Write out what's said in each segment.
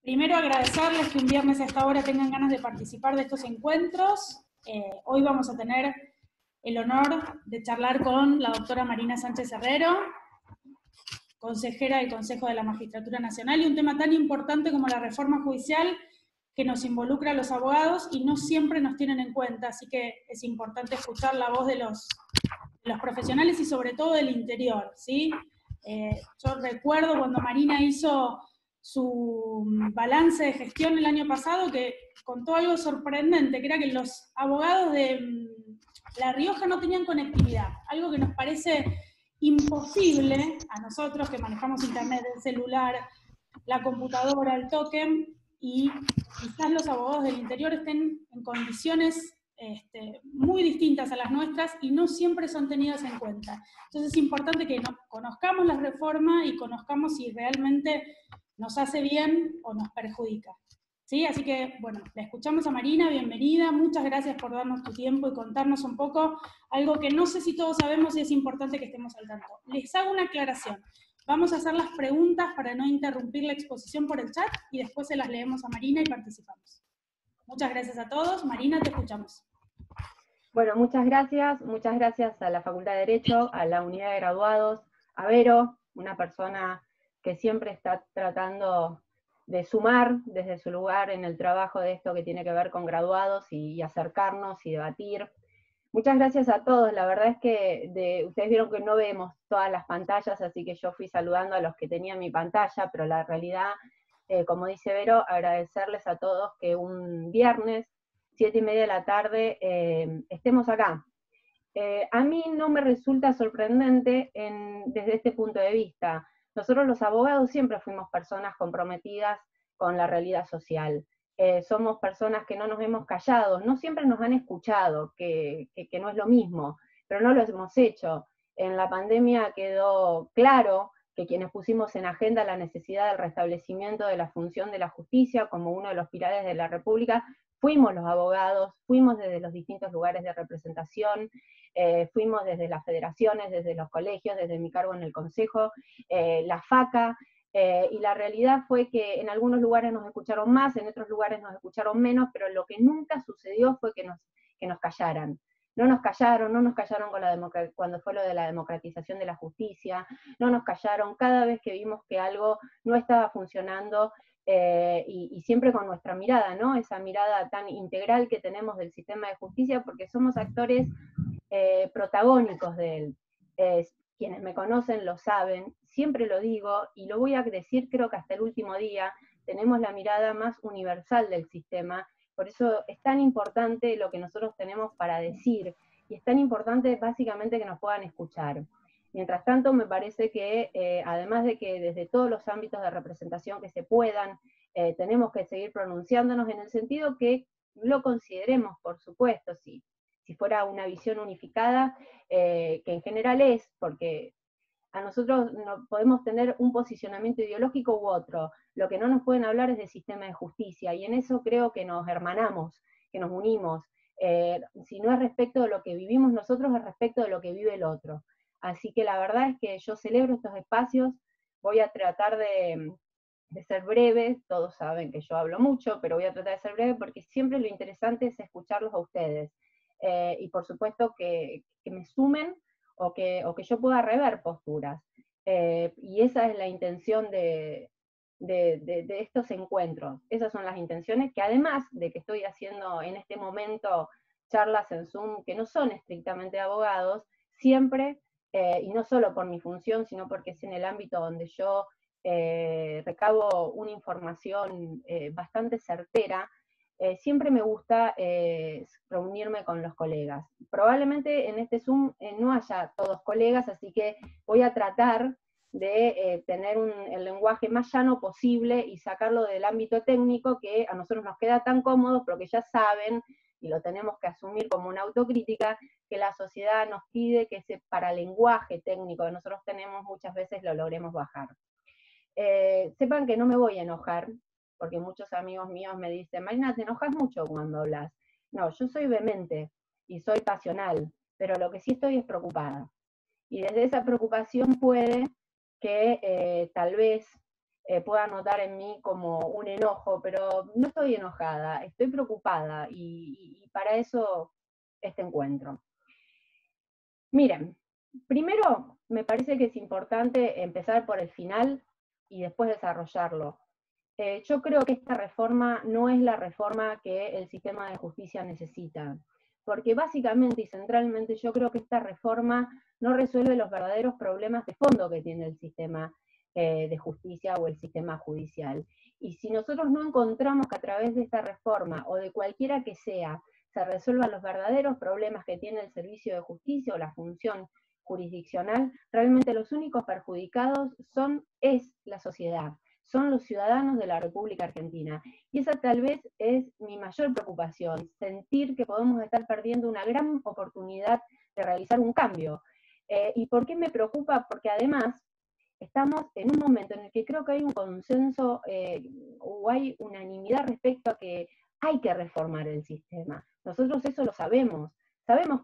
Primero agradecerles que un viernes a esta hora tengan ganas de participar de estos encuentros. Hoy vamos a tener el honor de charlar con la doctora Marina Sánchez Herrero, consejera del Consejo de la Magistratura Nacional, y un tema tan importante como la reforma judicial que nos involucra a los abogados y no siempre nos tienen en cuenta, así que es importante escuchar la voz de los profesionales y sobre todo del interior, ¿sí? Yo recuerdo cuando Marina hizo su balance de gestión el año pasado, que contó algo sorprendente, que era que los abogados de La Rioja no tenían conectividad, algo que nos parece imposible a nosotros que manejamos internet, el celular, la computadora, el token, y quizás los abogados del interior estén en condiciones muy distintas a las nuestras y no siempre son tenidas en cuenta. Entonces es importante que conozcamos la reforma y conozcamos si realmente nos hace bien o nos perjudica. ¿Sí? Así que, bueno, la escuchamos a Marina, bienvenida, muchas gracias por darnos tu tiempo y contarnos un poco algo que no sé si todos sabemos y es importante que estemos al tanto. Les hago una aclaración. Vamos a hacer las preguntas para no interrumpir la exposición por el chat y después se las leemos a Marina y participamos. Muchas gracias a todos. Marina, te escuchamos. Bueno, muchas gracias a la Facultad de Derecho, a la Unidad de Graduados, a Vero, una persona que siempre está tratando de sumar desde su lugar en el trabajo de esto que tiene que ver con graduados y acercarnos y debatir. Muchas gracias a todos, la verdad es que ustedes vieron que no vemos todas las pantallas, así que yo fui saludando a los que tenían mi pantalla, pero la realidad, como dice Vero, agradecerles a todos que un viernes 7:30 de la tarde, estemos acá. A mí no me resulta sorprendente desde este punto de vista. Nosotros los abogados siempre fuimos personas comprometidas con la realidad social. Somos personas que no nos hemos callado, no siempre nos han escuchado, que no es lo mismo, pero no lo hemos hecho. En la pandemia quedó claro que quienes pusimos en agenda la necesidad del restablecimiento de la función de la justicia como uno de los pilares de la República, fuimos los abogados, fuimos desde los distintos lugares de representación, fuimos desde las federaciones, desde los colegios, desde mi cargo en el Consejo, la FACA, y la realidad fue que en algunos lugares nos escucharon más, en otros lugares nos escucharon menos, pero lo que nunca sucedió fue que nos callaran. No nos callaron cuando fue lo de la democratización de la justicia, no nos callaron cada vez que vimos que algo no estaba funcionando, y siempre con nuestra mirada, ¿no? Esa mirada tan integral que tenemos del sistema de justicia, porque somos actores protagónicos de él. Quienes me conocen lo saben, siempre lo digo, y lo voy a decir creo que hasta el último día, tenemos la mirada más universal del sistema, por eso es tan importante lo que nosotros tenemos para decir, y es tan importante básicamente que nos puedan escuchar. Mientras tanto, me parece que además de que desde todos los ámbitos de representación que se puedan, tenemos que seguir pronunciándonos en el sentido que lo consideremos, por supuesto, si fuera una visión unificada, que en general es, porque a nosotros no podemos tener un posicionamiento ideológico u otro, lo que no nos pueden hablar es del sistema de justicia, y en eso creo que nos hermanamos, que nos unimos. Si no es respecto de lo que vivimos nosotros, es respecto de lo que vive el otro. Así que la verdad es que yo celebro estos espacios, voy a tratar de ser breve, todos saben que yo hablo mucho, pero voy a tratar de ser breve porque siempre lo interesante es escucharlos a ustedes. Y por supuesto que me sumen o que yo pueda rever posturas. Y esa es la intención de estos encuentros. Esas son las intenciones, que además de que estoy haciendo en este momento charlas en Zoom que no son estrictamente de abogados, siempre, y no solo por mi función, sino porque es en el ámbito donde yo recabo una información bastante certera, siempre me gusta reunirme con los colegas. Probablemente en este Zoom no haya todos colegas, así que voy a tratar de tener el lenguaje más llano posible y sacarlo del ámbito técnico que a nosotros nos queda tan cómodo, pero que ya saben, y lo tenemos que asumir como una autocrítica, que la sociedad nos pide que ese paralenguaje técnico que nosotros tenemos muchas veces lo logremos bajar. Sepan que no me voy a enojar, porque muchos amigos míos me dicen, Marina, te enojas mucho cuando hablas. No, yo soy vehemente y soy pasional, pero lo que sí estoy es preocupada. Y desde esa preocupación puede que tal vez puedan notar en mí como un enojo, pero no estoy enojada, estoy preocupada, y para eso este encuentro. Miren, primero me parece que es importante empezar por el final y después desarrollarlo. Yo creo que esta reforma no es la reforma que el sistema de justicia necesita, porque básicamente y centralmente yo creo que esta reforma no resuelve los verdaderos problemas de fondo que tiene el sistema de justicia o el sistema judicial. Y si nosotros no encontramos que a través de esta reforma o de cualquiera que sea se resuelvan los verdaderos problemas que tiene el servicio de justicia o la función jurisdiccional, realmente los únicos perjudicados es la sociedad, son los ciudadanos de la República Argentina. Y esa tal vez es mi mayor preocupación, sentir que podemos estar perdiendo una gran oportunidad de realizar un cambio. ¿Y por qué me preocupa? Porque además estamos en un momento en el que creo que hay un consenso o hay unanimidad respecto a que hay que reformar el sistema. Nosotros eso lo sabemos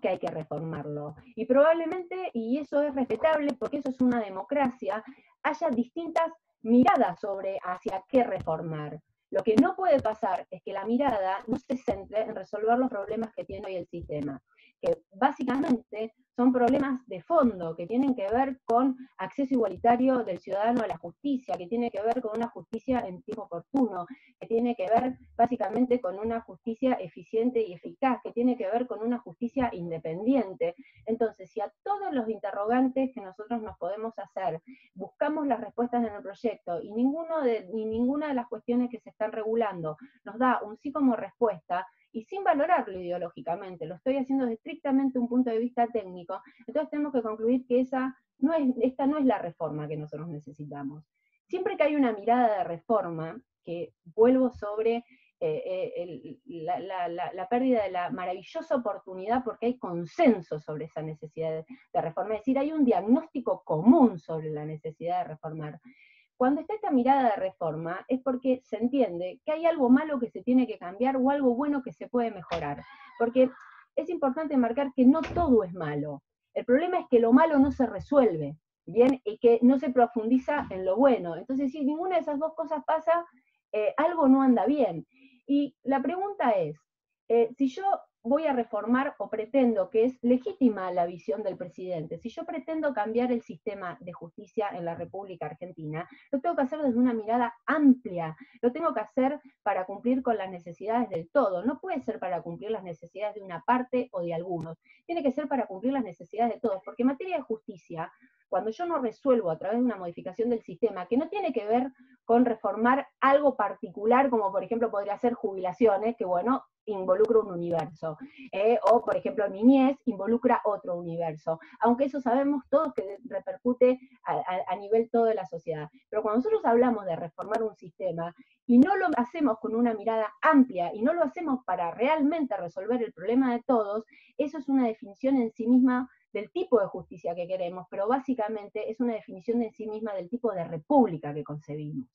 que hay que reformarlo. Y probablemente, y eso es respetable porque eso es una democracia, haya distintas miradas sobre hacia qué reformar. Lo que no puede pasar es que la mirada no se centre en resolver los problemas que tiene hoy el sistema, que básicamente son problemas de fondo, que tienen que ver con acceso igualitario del ciudadano a la justicia, que tiene que ver con una justicia en tiempo oportuno, que tiene que ver básicamente con una justicia eficiente y eficaz, que tiene que ver con una justicia independiente. Entonces, si a todos los interrogantes que nosotros nos podemos hacer buscamos las respuestas en el proyecto y ninguna de las cuestiones que se están regulando nos da un sí como respuesta, y sin valorarlo ideológicamente, lo estoy haciendo desde estrictamente un punto de vista técnico, entonces tenemos que concluir que esta no es la reforma que nosotros necesitamos. Siempre que hay una mirada de reforma, que vuelvo sobre la pérdida de la maravillosa oportunidad, porque hay consenso sobre esa necesidad de reforma, es decir, hay un diagnóstico común sobre la necesidad de reformar. Cuando está esta mirada de reforma es porque se entiende que hay algo malo que se tiene que cambiar o algo bueno que se puede mejorar. Porque es importante marcar que no todo es malo. El problema es que lo malo no se resuelve, ¿bien? Y que no se profundiza en lo bueno. Entonces, si ninguna de esas dos cosas pasa, algo no anda bien. Y la pregunta es, si yo voy a reformar o pretendo, que es legítima la visión del presidente, si yo pretendo cambiar el sistema de justicia en la República Argentina, lo tengo que hacer desde una mirada amplia, lo tengo que hacer para cumplir con las necesidades del todo, no puede ser para cumplir las necesidades de una parte o de algunos, tiene que ser para cumplir las necesidades de todos, porque en materia de justicia, cuando yo no resuelvo a través de una modificación del sistema, que no tiene que ver con reformar algo particular, como por ejemplo podría ser jubilaciones, que bueno, involucra un universo, o por ejemplo niñez involucra otro universo, aunque eso sabemos todos que repercute a nivel todo de la sociedad. Pero cuando nosotros hablamos de reformar un sistema y no lo hacemos con una mirada amplia y no lo hacemos para realmente resolver el problema de todos, eso es una definición en sí misma del tipo de justicia que queremos, pero básicamente es una definición en sí misma del tipo de república que concebimos.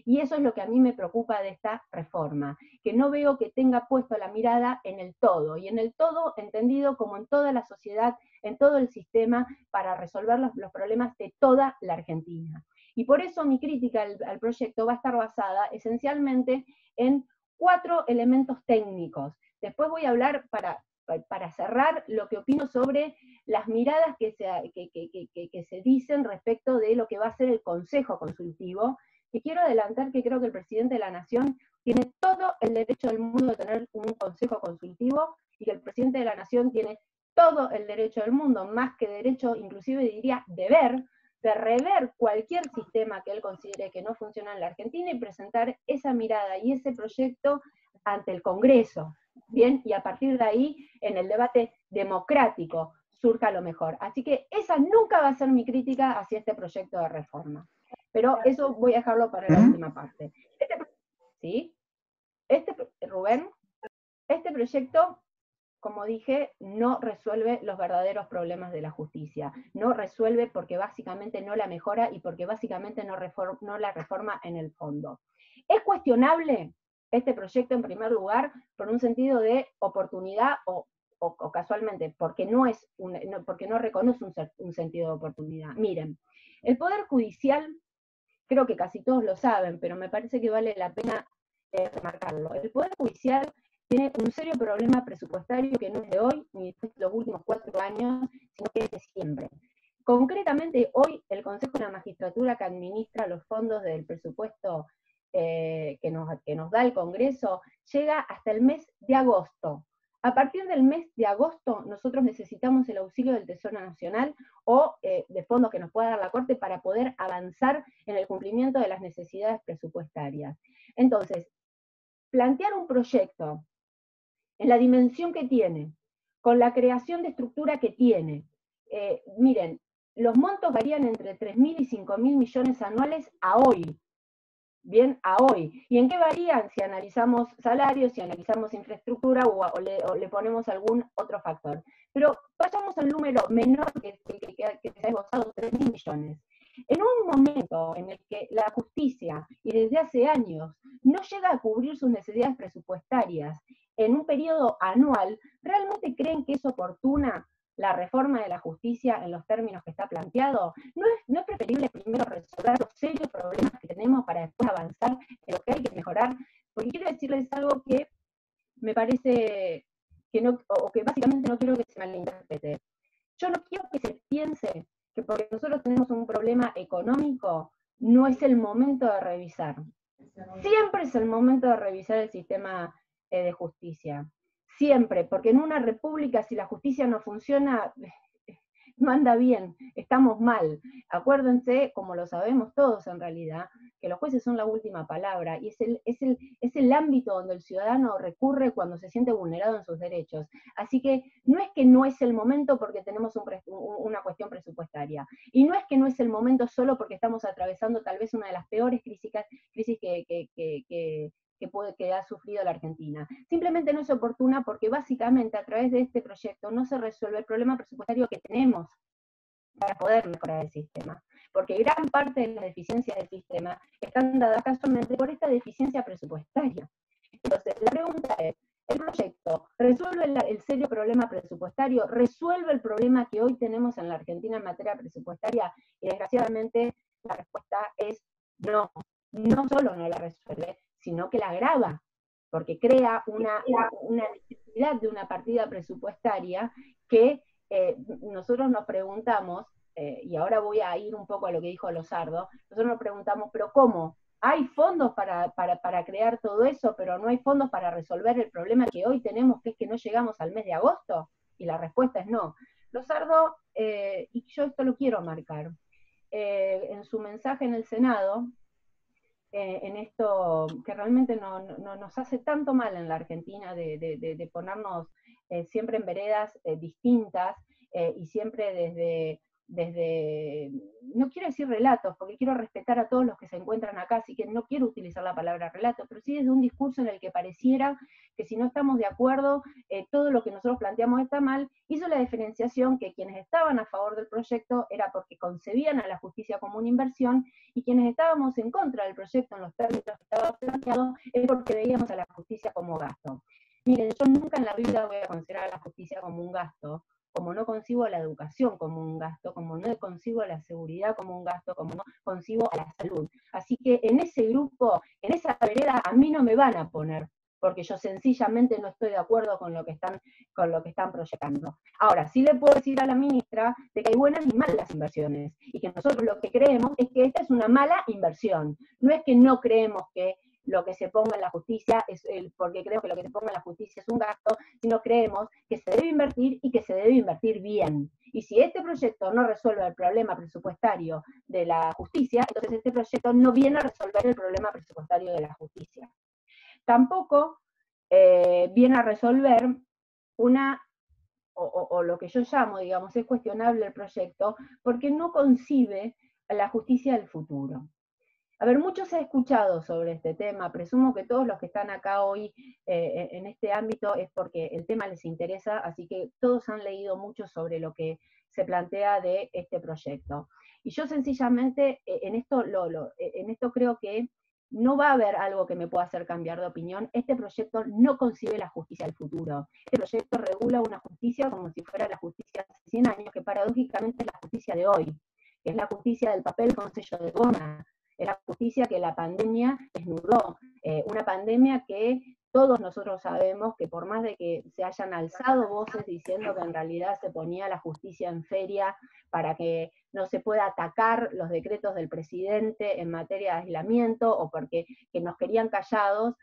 Y eso es lo que a mí me preocupa de esta reforma, que no veo que tenga puesto la mirada en el todo, y en el todo entendido como en toda la sociedad, en todo el sistema, para resolver los problemas de toda la Argentina. Y por eso mi crítica al proyecto va a estar basada esencialmente en 4 elementos técnicos. Después voy a hablar, para cerrar, lo que opino sobre las miradas que se dicen respecto de lo que va a ser el Consejo Consultivo, y quiero adelantar que creo que el presidente de la Nación tiene todo el derecho del mundo de tener un consejo consultivo, y que el presidente de la Nación tiene todo el derecho del mundo, más que derecho, inclusive diría deber, de rever cualquier sistema que él considere que no funciona en la Argentina y presentar esa mirada y ese proyecto ante el Congreso, ¿bien? Y a partir de ahí, en el debate democrático, surja lo mejor. Así que esa nunca va a ser mi crítica hacia este proyecto de reforma. Pero eso voy a dejarlo para la última parte. ¿Sí? Rubén, este proyecto, como dije, no resuelve los verdaderos problemas de la justicia. No resuelve porque básicamente no la mejora y porque básicamente no la reforma en el fondo. ¿Es cuestionable este proyecto en primer lugar por un sentido de oportunidad o casualmente porque no reconoce un sentido de oportunidad? Miren, el Poder Judicial creo que casi todos lo saben, pero me parece que vale la pena remarcarlo. El Poder Judicial tiene un serio problema presupuestario que no es de hoy, ni de los últimos 4 años, sino que es de siempre. Concretamente, hoy el Consejo de la Magistratura, que administra los fondos del presupuesto que nos da el Congreso, llega hasta el mes de agosto. A partir del mes de agosto, nosotros necesitamos el auxilio del Tesoro Nacional o de fondos que nos pueda dar la Corte para poder avanzar en el cumplimiento de las necesidades presupuestarias. Entonces, plantear un proyecto en la dimensión que tiene, con la creación de estructura que tiene, miren, los montos varían entre 3.000 y 5.000 millones anuales a hoy. Bien, a hoy. ¿Y en qué varían? Si analizamos salarios, si analizamos infraestructura o le ponemos algún otro factor. Pero vayamos al número menor que se ha esbozado, 3.000 millones. En un momento en el que la justicia, y desde hace años, no llega a cubrir sus necesidades presupuestarias en un periodo anual, ¿realmente creen que es oportuna la reforma de la justicia en los términos que está planteado? ¿No es preferible primero resolver los serios problemas que tenemos para después avanzar en lo que hay que mejorar? Porque quiero decirles algo que me parece que no, o que básicamente no quiero que se malinterprete. Yo no quiero que se piense que porque nosotros tenemos un problema económico, no es el momento de revisar. Siempre es el momento de revisar el sistema de justicia. Siempre, porque en una república si la justicia no funciona, no anda bien, estamos mal. Acuérdense, como lo sabemos todos en realidad, que los jueces son la última palabra y es el ámbito donde el ciudadano recurre cuando se siente vulnerado en sus derechos. Así que no es el momento porque tenemos una cuestión presupuestaria. Y no es que no es el momento solo porque estamos atravesando tal vez una de las peores crisis que ha sufrido la Argentina. Simplemente no es oportuna porque básicamente a través de este proyecto no se resuelve el problema presupuestario que tenemos para poder mejorar el sistema. Porque gran parte de las deficiencias del sistema están dadas casualmente por esta deficiencia presupuestaria. Entonces, la pregunta es, ¿el proyecto resuelve el serio problema presupuestario? ¿Resuelve el problema que hoy tenemos en la Argentina en materia presupuestaria? Y desgraciadamente la respuesta es no. No solo no la resuelve, sino que la agrava, porque crea una necesidad de una partida presupuestaria que nosotros nos preguntamos, y ahora voy a ir un poco a lo que dijo Losardo, nosotros nos preguntamos, ¿pero cómo? Hay fondos para crear todo eso, pero no hay fondos para resolver el problema que hoy tenemos, que es que no llegamos al mes de agosto, y la respuesta es no. Losardo, y yo esto lo quiero marcar, en su mensaje en el Senado, en esto que realmente nos hace tanto mal en la Argentina de ponernos siempre en veredas distintas y siempre desde, no quiero decir relatos, porque quiero respetar a todos los que se encuentran acá, así que no quiero utilizar la palabra relato, pero sí desde un discurso en el que pareciera que si no estamos de acuerdo, todo lo que nosotros planteamos está mal, hizo la diferenciación que quienes estaban a favor del proyecto era porque concebían a la justicia como una inversión, y quienes estábamos en contra del proyecto en los términos que estaba planteado es porque veíamos a la justicia como gasto. Miren, yo nunca en la vida voy a considerar a la justicia como un gasto, como no concibo la educación como un gasto, como no concibo la seguridad como un gasto, como no concibo a la salud. Así que en ese grupo, en esa vereda, a mí no me van a poner, porque yo sencillamente no estoy de acuerdo con lo que están proyectando. Ahora, sí le puedo decir a la ministra de que hay buenas y malas inversiones, y que nosotros lo que creemos es que esta es una mala inversión. No es que no creemos que lo que se ponga en la justicia, porque creo que lo que se ponga en la justicia es un gasto, sino creemos que se debe invertir y que se debe invertir bien. Y si este proyecto no resuelve el problema presupuestario de la justicia, entonces este proyecto no viene a resolver el problema presupuestario de la justicia. Tampoco viene a resolver o lo que yo llamo, digamos, es cuestionable el proyecto, porque no concibe a la justicia del futuro. A ver, mucho se ha escuchado sobre este tema, presumo que todos los que están acá hoy en este ámbito es porque el tema les interesa, así que todos han leído mucho sobre lo que se plantea de este proyecto. Y yo sencillamente en esto creo que no va a haber algo que me pueda hacer cambiar de opinión. Este proyecto no concibe la justicia del futuro. Este proyecto regula una justicia como si fuera la justicia de hace 100 años, que paradójicamente es la justicia de hoy, que es la justicia del papel con sello de goma, es la justicia que la pandemia desnudó, una pandemia que todos nosotros sabemos que por más de que se hayan alzado voces diciendo que en realidad se ponía la justicia en feria para que no se pueda atacar los decretos del presidente en materia de aislamiento o porque que nos querían callados,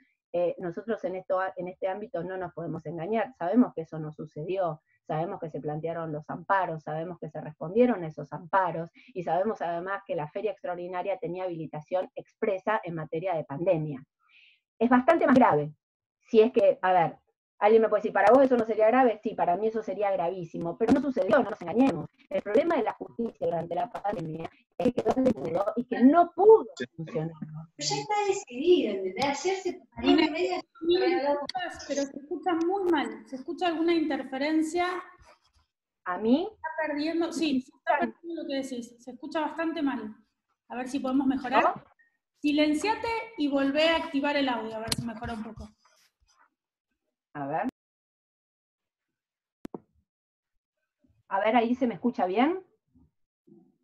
nosotros en este ámbito no nos podemos engañar, sabemos que eso no sucedió, sabemos que se plantearon los amparos, sabemos que se respondieron esos amparos, y sabemos además que la feria extraordinaria tenía habilitación expresa en materia de pandemia. Es bastante más grave, si es que, a ver, alguien me puede decir, ¿para vos eso no sería grave? Sí, para mí eso sería gravísimo, pero no sucedió, no nos engañemos. El problema de la justicia durante la pandemia es que quedó desnudo y que no pudo funcionar. Pero ya está decidido, ¿entendés? Ayer se pero se escucha muy mal, se escucha alguna interferencia. ¿A mí? Está perdiendo, sí, se está perdiendo lo que decís, se escucha bastante mal. A ver si podemos mejorar. ¿No? Silenciate y volvé a activar el audio, a ver si mejora un poco. A ver. A ver, ahí se me escucha bien.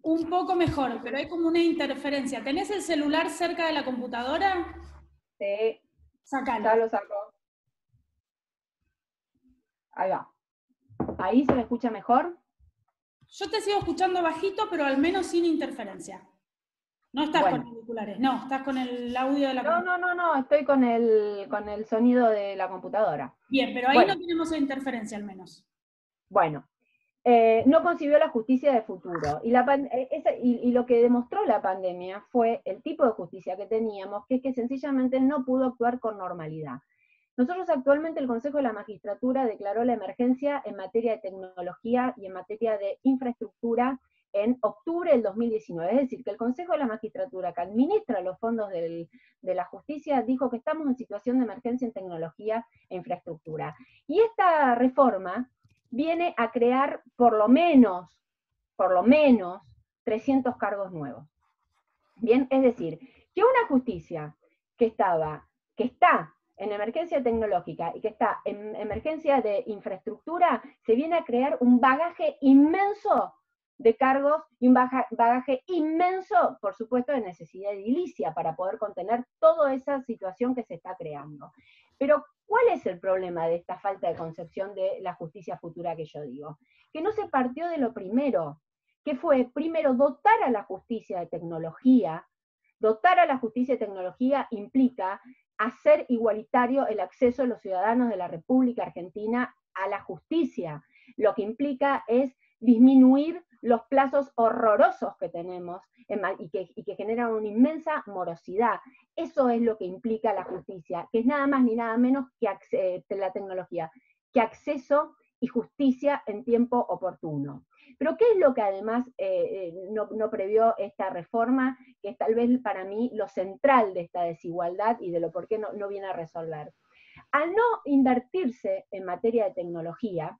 Un poco mejor, pero hay como una interferencia. ¿Tenés el celular cerca de la computadora? Sí. Sacalo. Ya lo saco. Ahí va. ¿Ahí se me escucha mejor? Yo te sigo escuchando bajito, pero al menos sin interferencia. No estás con auriculares, no, estás con el audio de la computadora. No, estoy con el sonido de la computadora. Bien, pero ahí no tenemos interferencia al menos. Bueno, no concibió la justicia de futuro. Y lo que demostró la pandemia fue el tipo de justicia que teníamos, que es que sencillamente no pudo actuar con normalidad. Nosotros actualmente el Consejo de la Magistratura declaró la emergencia en materia de tecnología y en materia de infraestructura en octubre del 2019, es decir, que el Consejo de la Magistratura, que administra los fondos de la justicia, dijo que estamos en situación de emergencia en tecnología e infraestructura. Y esta reforma viene a crear por lo menos 300 cargos nuevos. Bien, es decir, que una justicia que está en emergencia tecnológica y que está en emergencia de infraestructura, se viene a crear un bagaje inmenso de cargos y un bagaje inmenso, por supuesto, de necesidad edilicia para poder contener toda esa situación que se está creando. Pero, ¿cuál es el problema de esta falta de concepción de la justicia futura que yo digo? Que no se partió de lo primero, que fue, primero, dotar a la justicia de tecnología. Dotar a la justicia de tecnología implica hacer igualitario el acceso de los ciudadanos de la República Argentina a la justicia. Lo que implica es disminuir los plazos horrorosos que tenemos y que generan una inmensa morosidad. Eso es lo que implica la justicia, que es nada más ni nada menos que la tecnología, que acceso y justicia en tiempo oportuno. Pero ¿qué es lo que además no previó esta reforma, que es tal vez para mí lo central de esta desigualdad y de lo por qué no viene a resolver? Al no invertirse en materia de tecnología,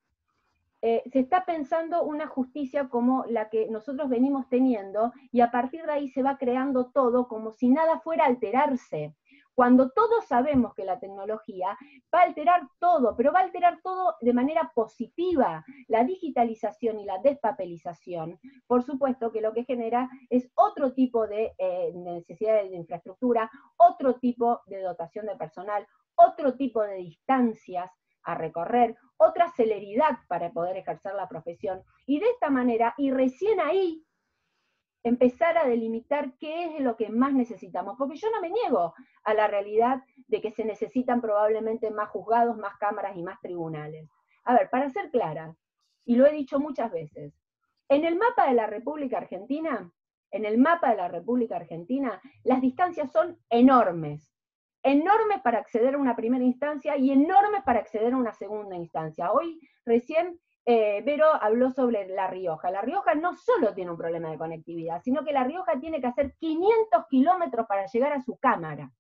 se está pensando una justicia como la que nosotros venimos teniendo, y a partir de ahí se va creando todo como si nada fuera a alterarse. Cuando todos sabemos que la tecnología va a alterar todo, pero va a alterar todo de manera positiva. La digitalización y la despapelización, por supuesto que lo que genera es otro tipo de necesidades de infraestructura, otro tipo de dotación de personal, otro tipo de distancias a recorrer, otra celeridad para poder ejercer la profesión, y de esta manera, y recién ahí, empezar a delimitar qué es lo que más necesitamos, porque yo no me niego a la realidad de que se necesitan probablemente más juzgados, más cámaras y más tribunales. A ver, para ser clara, y lo he dicho muchas veces, en el mapa de la República Argentina, las distancias son enormes. Enormes para acceder a una primera instancia y enormes para acceder a una segunda instancia. Hoy recién Vero habló sobre La Rioja. La Rioja no solo tiene un problema de conectividad, sino que La Rioja tiene que hacer 500 kilómetros para llegar a su cámara.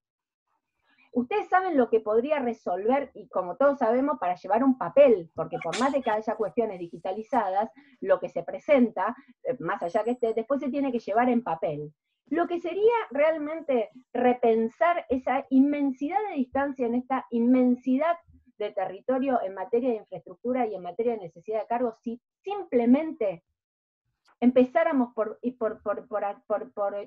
Ustedes saben lo que podría resolver, y como todos sabemos, para llevar un papel, porque por más de que haya cuestiones digitalizadas, lo que se presenta, más allá que después se tiene que llevar en papel. Lo que sería realmente repensar esa inmensidad de distancia en esta inmensidad de territorio en materia de infraestructura y en materia de necesidad de cargos, si simplemente empezáramos por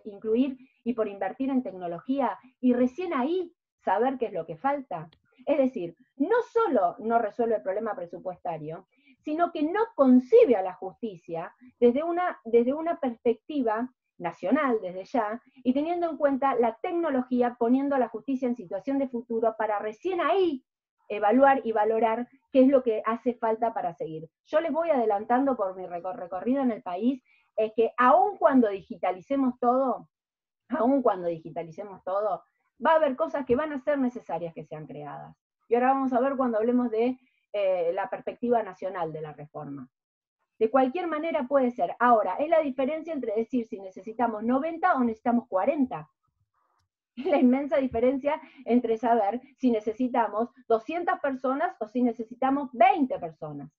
incluir y por invertir en tecnología, y recién ahí saber qué es lo que falta. Es decir, no solo no resuelve el problema presupuestario, sino que no concibe a la justicia desde una perspectiva nacional desde ya, y teniendo en cuenta la tecnología, poniendo a la justicia en situación de futuro para recién ahí evaluar y valorar qué es lo que hace falta para seguir. Yo les voy adelantando por mi recorrido en el país, es que aun cuando digitalicemos todo, va a haber cosas que van a ser necesarias que sean creadas. Y ahora vamos a ver cuando hablemos de la perspectiva nacional de la reforma. De cualquier manera puede ser. Ahora, es la diferencia entre decir si necesitamos 90 o necesitamos 40. Es la inmensa diferencia entre saber si necesitamos 200 personas o si necesitamos 20 personas.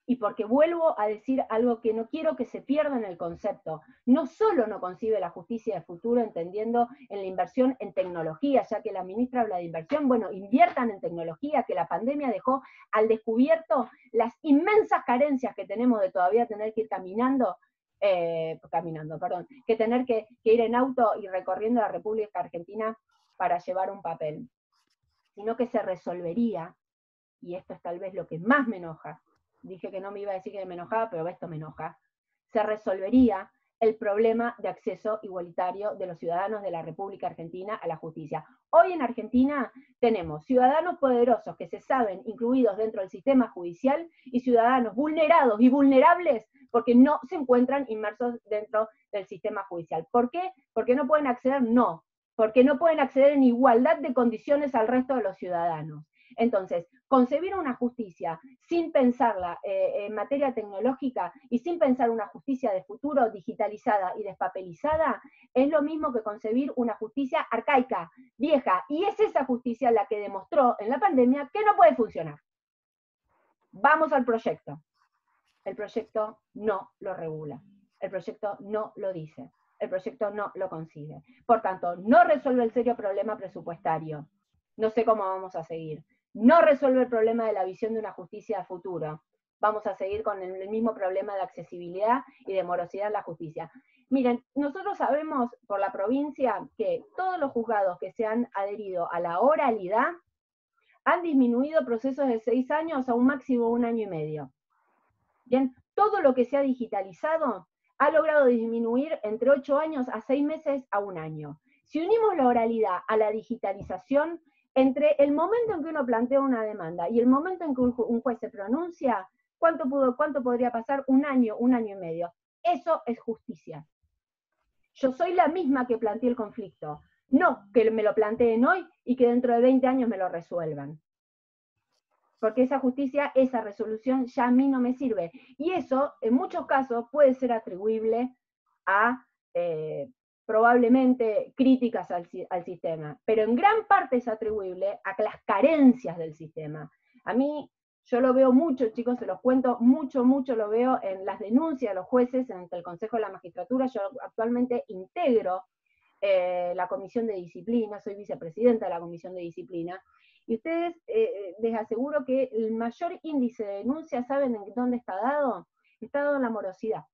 Y porque vuelvo a decir algo que no quiero que se pierda en el concepto. No solo no concibe la justicia de futuro entendiendo en la inversión en tecnología, ya que la ministra habla de inversión, bueno, inviertan en tecnología, que la pandemia dejó al descubierto las inmensas carencias que tenemos de todavía tener que ir que tener que ir en auto y recorriendo la República Argentina para llevar un papel. Sino que se resolvería, y esto es tal vez lo que más me enoja, dije que no me iba a decir que me enojaba, pero esto me enoja, se resolvería el problema de acceso igualitario de los ciudadanos de la República Argentina a la justicia. Hoy en Argentina tenemos ciudadanos poderosos que se saben incluidos dentro del sistema judicial y ciudadanos vulnerados y vulnerables porque no se encuentran inmersos dentro del sistema judicial. ¿Por qué? ¿Porque no pueden acceder? No, porque no pueden acceder en igualdad de condiciones al resto de los ciudadanos. Entonces, concebir una justicia sin pensarla en materia tecnológica y sin pensar una justicia de futuro digitalizada y despapelizada es lo mismo que concebir una justicia arcaica, vieja, y es esa justicia la que demostró en la pandemia que no puede funcionar. Vamos al proyecto. El proyecto no lo regula, el proyecto no lo dice, el proyecto no lo concibe. Por tanto, no resuelve el serio problema presupuestario. No sé cómo vamos a seguir. No resuelve el problema de la visión de una justicia de futuro. Vamos a seguir con el mismo problema de accesibilidad y de morosidad en la justicia. Miren, nosotros sabemos por la provincia que todos los juzgados que se han adherido a la oralidad han disminuido procesos de 6 años a un máximo de 1 año y medio. Bien, todo lo que se ha digitalizado ha logrado disminuir entre 8 años a 6 meses a 1 año. Si unimos la oralidad a la digitalización, entre el momento en que uno plantea una demanda y el momento en que un juez se pronuncia, ¿cuánto podría pasar? 1 año, 1 año y medio. Eso es justicia. Yo soy la misma que planteé el conflicto, no que me lo planteen hoy y que dentro de 20 años me lo resuelvan. Porque esa justicia, esa resolución ya a mí no me sirve. Y eso, en muchos casos, puede ser atribuible a probablemente críticas al sistema, pero en gran parte es atribuible a las carencias del sistema. A mí, yo lo veo mucho, chicos, se los cuento, mucho lo veo en las denuncias de los jueces ante el Consejo de la Magistratura. Yo actualmente integro la Comisión de Disciplina, soy vicepresidenta de la Comisión de Disciplina, y ustedes, les aseguro que el mayor índice de denuncias, ¿saben en dónde está dado? Está dado en la morosidad.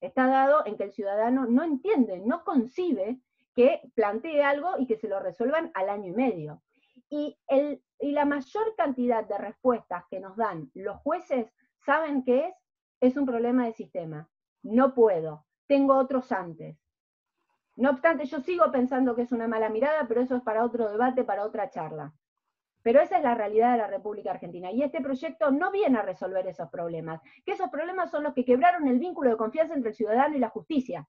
Está dado en que el ciudadano no entiende, no concibe que plantee algo y que se lo resuelvan al año y medio. Y la mayor cantidad de respuestas que nos dan los jueces, ¿saben qué es? Es un problema de sistema. No puedo, tengo otros antes. No obstante, yo sigo pensando que es una mala mirada, pero eso es para otro debate, para otra charla. Pero esa es la realidad de la República Argentina. Y este proyecto no viene a resolver esos problemas. Que esos problemas son los que quebraron el vínculo de confianza entre el ciudadano y la justicia.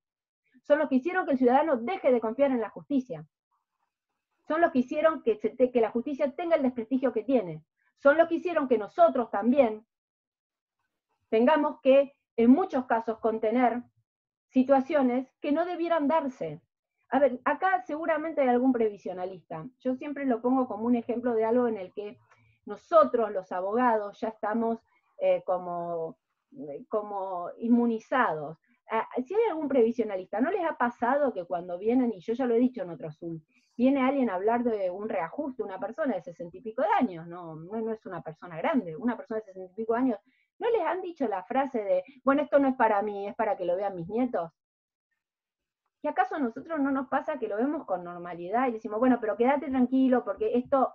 Son los que hicieron que el ciudadano deje de confiar en la justicia. Son los que hicieron que la justicia tenga el desprestigio que tiene. Son los que hicieron que nosotros también tengamos que, en muchos casos, contener situaciones que no debieran darse. A ver, acá seguramente hay algún previsionalista. Yo siempre lo pongo como un ejemplo de algo en el que nosotros, los abogados, ya estamos como inmunizados. Si hay algún previsionalista, ¿no les ha pasado que cuando vienen, y yo ya lo he dicho en otro Zoom, viene alguien a hablar de un reajuste, una persona de 60 y pico de años, no es una persona grande, una persona de 60 y pico de años, ¿No les han dicho la frase de, bueno, esto no es para mí, es para que lo vean mis nietos? ¿Y acaso a nosotros no nos pasa que lo vemos con normalidad y decimos, bueno, pero quédate tranquilo porque esto...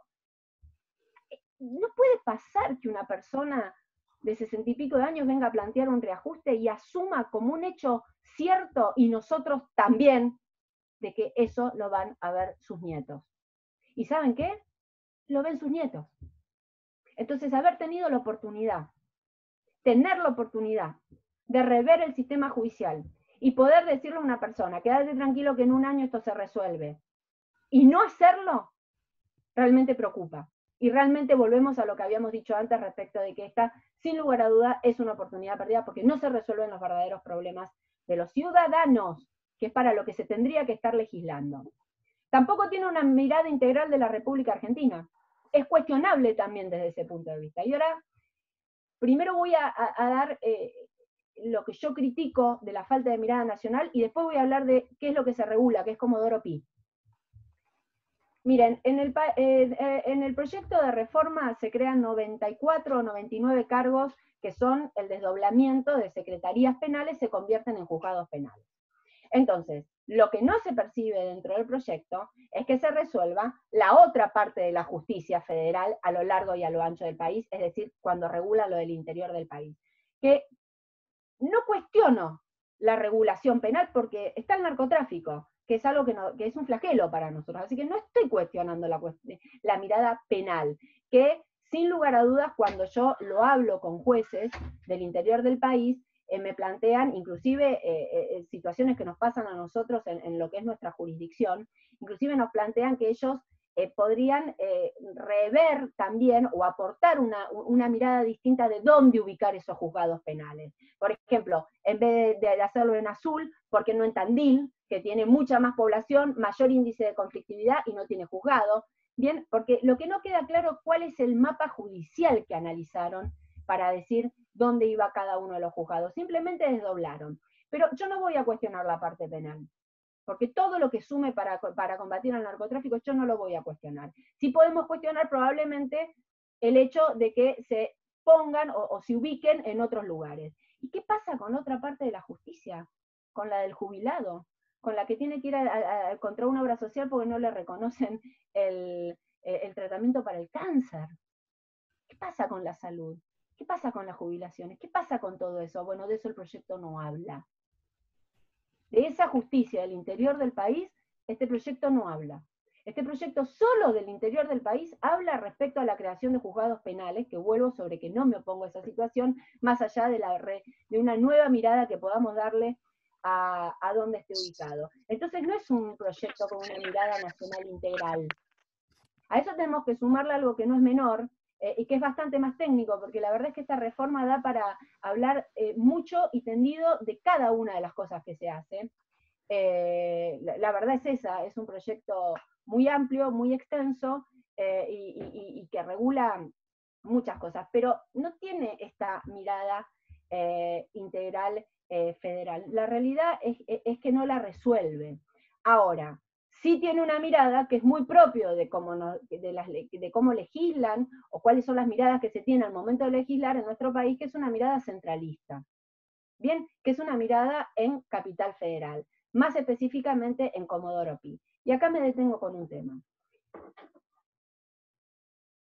No puede pasar que una persona de 60 y pico de años venga a plantear un reajuste y asuma como un hecho cierto, y nosotros también, de que eso lo van a ver sus nietos. ¿Y saben qué? Lo ven sus nietos. Entonces, haber tenido la oportunidad, tener la oportunidad de rever el sistema judicial y poder decirle a una persona, quédate tranquilo que en un año esto se resuelve, y no hacerlo, realmente preocupa. Y realmente volvemos a lo que habíamos dicho antes respecto de que esta, sin lugar a duda, es una oportunidad perdida porque no se resuelven los verdaderos problemas de los ciudadanos, que es para lo que se tendría que estar legislando. Tampoco tiene una mirada integral de la República Argentina. Es cuestionable también desde ese punto de vista. Y ahora, primero voy a dar lo que yo critico de la falta de mirada nacional y después voy a hablar de qué es lo que se regula, que es Comodoro Pi. Miren, en el proyecto de reforma se crean 94 o 99 cargos que son el desdoblamiento de secretarías penales, se convierten en juzgados penales. Entonces, lo que no se percibe dentro del proyecto es que se resuelva la otra parte de la justicia federal a lo largo y a lo ancho del país, es decir, cuando regula lo del interior del país. Que no cuestiono la regulación penal porque está el narcotráfico, que es algo que es un flagelo para nosotros. Así que no estoy cuestionando la mirada penal, que sin lugar a dudas, cuando yo lo hablo con jueces del interior del país, me plantean, inclusive situaciones que nos pasan a nosotros en lo que es nuestra jurisdicción, inclusive nos plantean que ellos podrían rever también o aportar una mirada distinta de dónde ubicar esos juzgados penales. Por ejemplo, en vez de hacerlo en Azul, ¿por qué no en Tandil, que tiene mucha más población, mayor índice de conflictividad y no tiene juzgado? Bien, porque lo que no queda claro es cuál es el mapa judicial que analizaron para decir dónde iba cada uno de los juzgados. Simplemente desdoblaron. Pero yo no voy a cuestionar la parte penal, porque todo lo que sume para combatir el narcotráfico yo no lo voy a cuestionar. Sí podemos cuestionar probablemente el hecho de que se pongan o se ubiquen en otros lugares. ¿Y qué pasa con otra parte de la justicia? Con la del jubilado, con la que tiene que ir contra una obra social porque no le reconocen el tratamiento para el cáncer. ¿Qué pasa con la salud? ¿Qué pasa con las jubilaciones? ¿Qué pasa con todo eso? Bueno, de eso el proyecto no habla. De esa justicia del interior del país, este proyecto no habla. Este proyecto solo del interior del país habla respecto a la creación de juzgados penales, que vuelvo sobre que no me opongo a esa situación, más allá de una nueva mirada que podamos darle a dónde esté ubicado. Entonces no es un proyecto con una mirada nacional integral. A eso tenemos que sumarle algo que no es menor, y que es bastante más técnico, porque la verdad es que esta reforma da para hablar mucho y tendido de cada una de las cosas que se hacen. La verdad es esa, es un proyecto muy amplio, muy extenso, y que regula muchas cosas, pero no tiene esta mirada integral federal. La realidad es que no la resuelve. Ahora, sí tiene una mirada que es muy propio de cómo legislan, o cuáles son las miradas que se tienen al momento de legislar en nuestro país, que es una mirada centralista. Bien, que es una mirada en Capital Federal, más específicamente en Comodoro Pi. Y acá me detengo con un tema.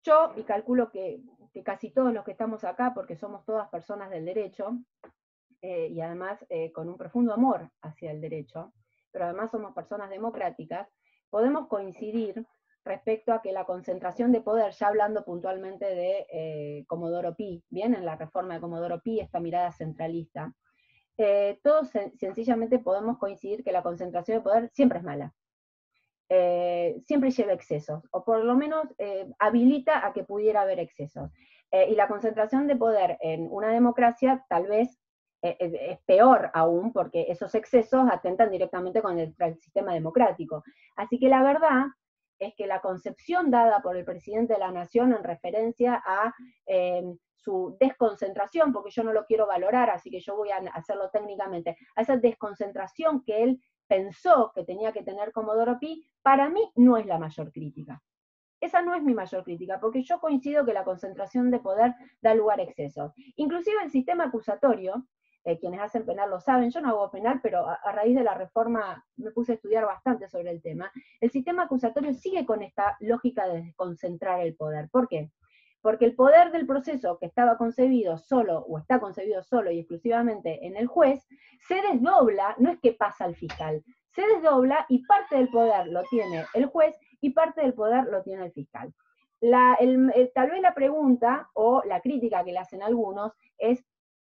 Yo, y calculo que casi todos los que estamos acá, porque somos todas personas del derecho, y además con un profundo amor hacia el derecho, pero además somos personas democráticas, podemos coincidir respecto a que la concentración de poder, ya hablando puntualmente de Comodoro Pi, bien, en la reforma de Comodoro Pi, esta mirada centralista, todos sencillamente podemos coincidir que la concentración de poder siempre es mala. Siempre lleva excesos, o por lo menos habilita a que pudiera haber excesos. Y la concentración de poder en una democracia tal vez es peor aún, porque esos excesos atentan directamente contra el sistema democrático. Así que la verdad es que la concepción dada por el presidente de la Nación en referencia a su desconcentración, porque yo no lo quiero valorar, así que yo voy a hacerlo técnicamente, a esa desconcentración que él pensó que tenía que tener Comodoro Pi, para mí no es la mayor crítica. Esa no es mi mayor crítica, porque yo coincido que la concentración de poder da lugar a excesos. Inclusive el sistema acusatorio, quienes hacen penal lo saben, yo no hago penal, pero a raíz de la reforma me puse a estudiar bastante sobre el tema. El sistema acusatorio sigue con esta lógica de desconcentrar el poder. ¿Por qué? Porque el poder del proceso que estaba concebido solo, o está concebido solo y exclusivamente en el juez, se desdobla, no es que pasa al fiscal, se desdobla y parte del poder lo tiene el juez y parte del poder lo tiene el fiscal. Tal vez la pregunta o la crítica que le hacen algunos es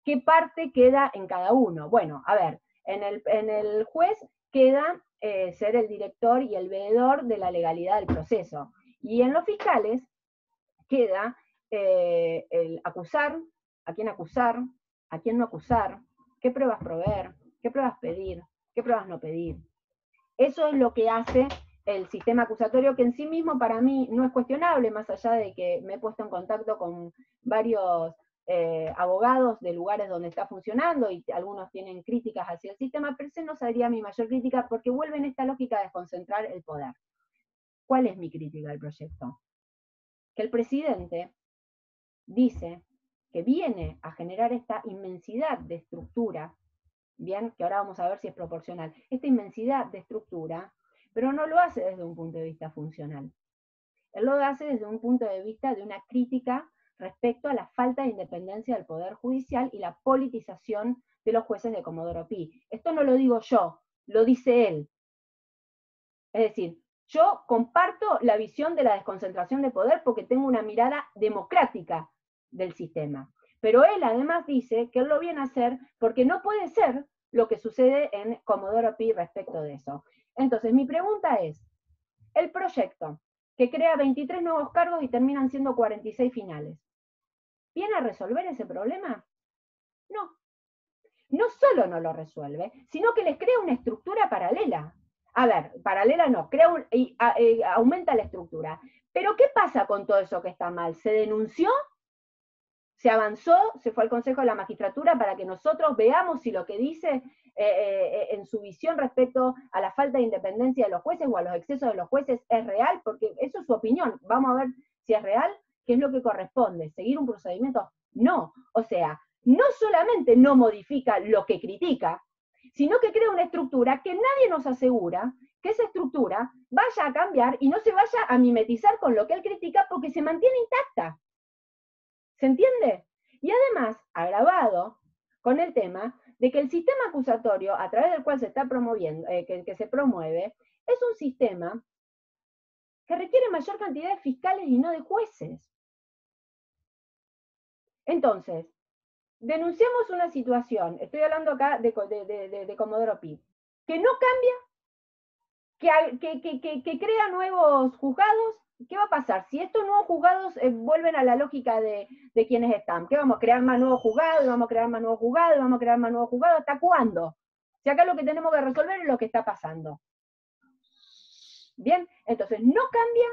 ¿qué parte queda en cada uno? Bueno, a ver, en el juez queda ser el director y el veedor de la legalidad del proceso. Y en los fiscales queda el acusar, a quién no acusar, qué pruebas proveer, qué pruebas pedir, qué pruebas no pedir. Eso es lo que hace el sistema acusatorio, que en sí mismo para mí no es cuestionable, más allá de que me he puesto en contacto con varios abogados de lugares donde está funcionando, y algunos tienen críticas hacia el sistema, pero ese no sería mi mayor crítica, porque vuelve en esta lógica de desconcentrar el poder. ¿Cuál es mi crítica al proyecto? Que el presidente dice que viene a generar esta inmensidad de estructura, bien, que ahora vamos a ver si es proporcional, esta inmensidad de estructura, pero no lo hace desde un punto de vista funcional. Él lo hace desde un punto de vista de una crítica respecto a la falta de independencia del Poder Judicial y la politización de los jueces de Comodoro Pi. Esto no lo digo yo, lo dice él. Es decir, yo comparto la visión de la desconcentración de poder porque tengo una mirada democrática del sistema. Pero él además dice que él lo viene a hacer porque no puede ser lo que sucede en Comodoro Pi respecto de eso. Entonces, mi pregunta es, el proyecto que crea 23 nuevos cargos y terminan siendo 46 finales, ¿viene a resolver ese problema? No. No solo no lo resuelve, sino que les crea una estructura paralela. A ver, paralela no, aumenta la estructura. Pero ¿qué pasa con todo eso que está mal? ¿Se denunció? ¿Se avanzó? ¿Se fue al Consejo de la Magistratura para que nosotros veamos si lo que dice en su visión respecto a la falta de independencia de los jueces o a los excesos de los jueces es real? Porque eso es su opinión. Vamos a ver si es real, qué es lo que corresponde. ¿Seguir un procedimiento? No. O sea, no solamente no modifica lo que critica, sino que crea una estructura que nadie nos asegura que esa estructura vaya a cambiar y no se vaya a mimetizar con lo que él critica porque se mantiene intacta. ¿Se entiende? Y además, agravado con el tema de que el sistema acusatorio a través del cual se está promoviendo, que se promueve, es un sistema que requiere mayor cantidad de fiscales y no de jueces. Entonces, denunciamos una situación, estoy hablando acá de Comodoro Pi, que no cambia, que crea nuevos juzgados. ¿Qué va a pasar? Si estos nuevos juzgados vuelven a la lógica de quienes están, ¿qué vamos a crear más nuevos juzgados? ¿Vamos a crear más nuevos juzgados? ¿Vamos a crear más nuevos juzgados? ¿Hasta cuándo? Si acá lo que tenemos que resolver es lo que está pasando. Bien, entonces no cambia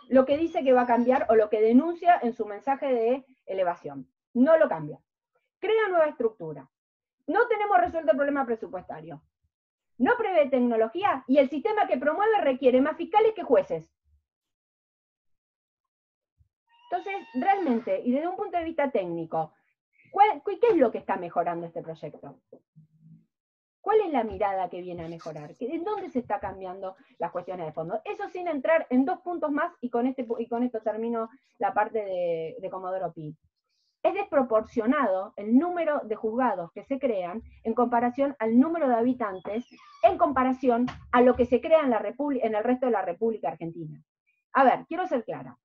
lo que dice que va a cambiar o lo que denuncia en su mensaje de elevación. No lo cambia. Crea nueva estructura. No tenemos resuelto el problema presupuestario. No prevé tecnología y el sistema que promueve requiere más fiscales que jueces. Entonces, realmente, y desde un punto de vista técnico, ¿qué es lo que está mejorando este proyecto? ¿Cuál es la mirada que viene a mejorar? ¿En dónde se está cambiando las cuestiones de fondo? Eso sin entrar en dos puntos más, y con esto termino la parte de Comodoro Pi. Es desproporcionado el número de juzgados que se crean en comparación al número de habitantes, en comparación a lo que se crea en el resto de la República Argentina. A ver, quiero ser clara.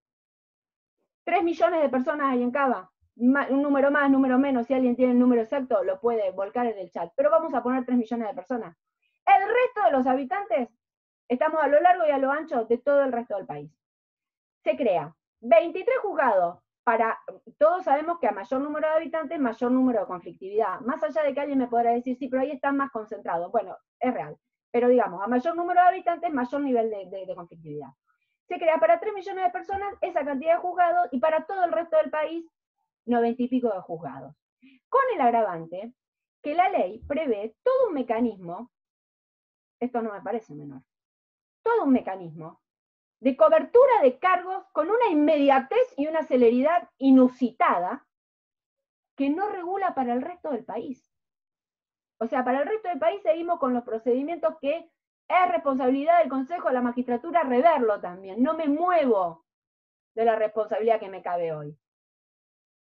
3 millones de personas hay en Cava, un número más, número menos, si alguien tiene el número exacto lo puede volcar en el chat, pero vamos a poner 3 millones de personas. El resto de los habitantes, estamos a lo largo y a lo ancho de todo el resto del país. Se crea 23 juzgados, todos sabemos que a mayor número de habitantes, mayor número de conflictividad, más allá de que alguien me podrá decir, sí, pero ahí están más concentrados, bueno, es real, pero digamos, a mayor número de habitantes, mayor nivel de conflictividad. Se crea para 3 millones de personas esa cantidad de juzgados y para todo el resto del país 90 y pico de juzgados. Con el agravante que la ley prevé todo un mecanismo, esto no me parece menor, todo un mecanismo de cobertura de cargos con una inmediatez y una celeridad inusitada que no regula para el resto del país. O sea, para el resto del país seguimos con los procedimientos que es responsabilidad del Consejo de la Magistratura reverlo también. No me muevo de la responsabilidad que me cabe hoy.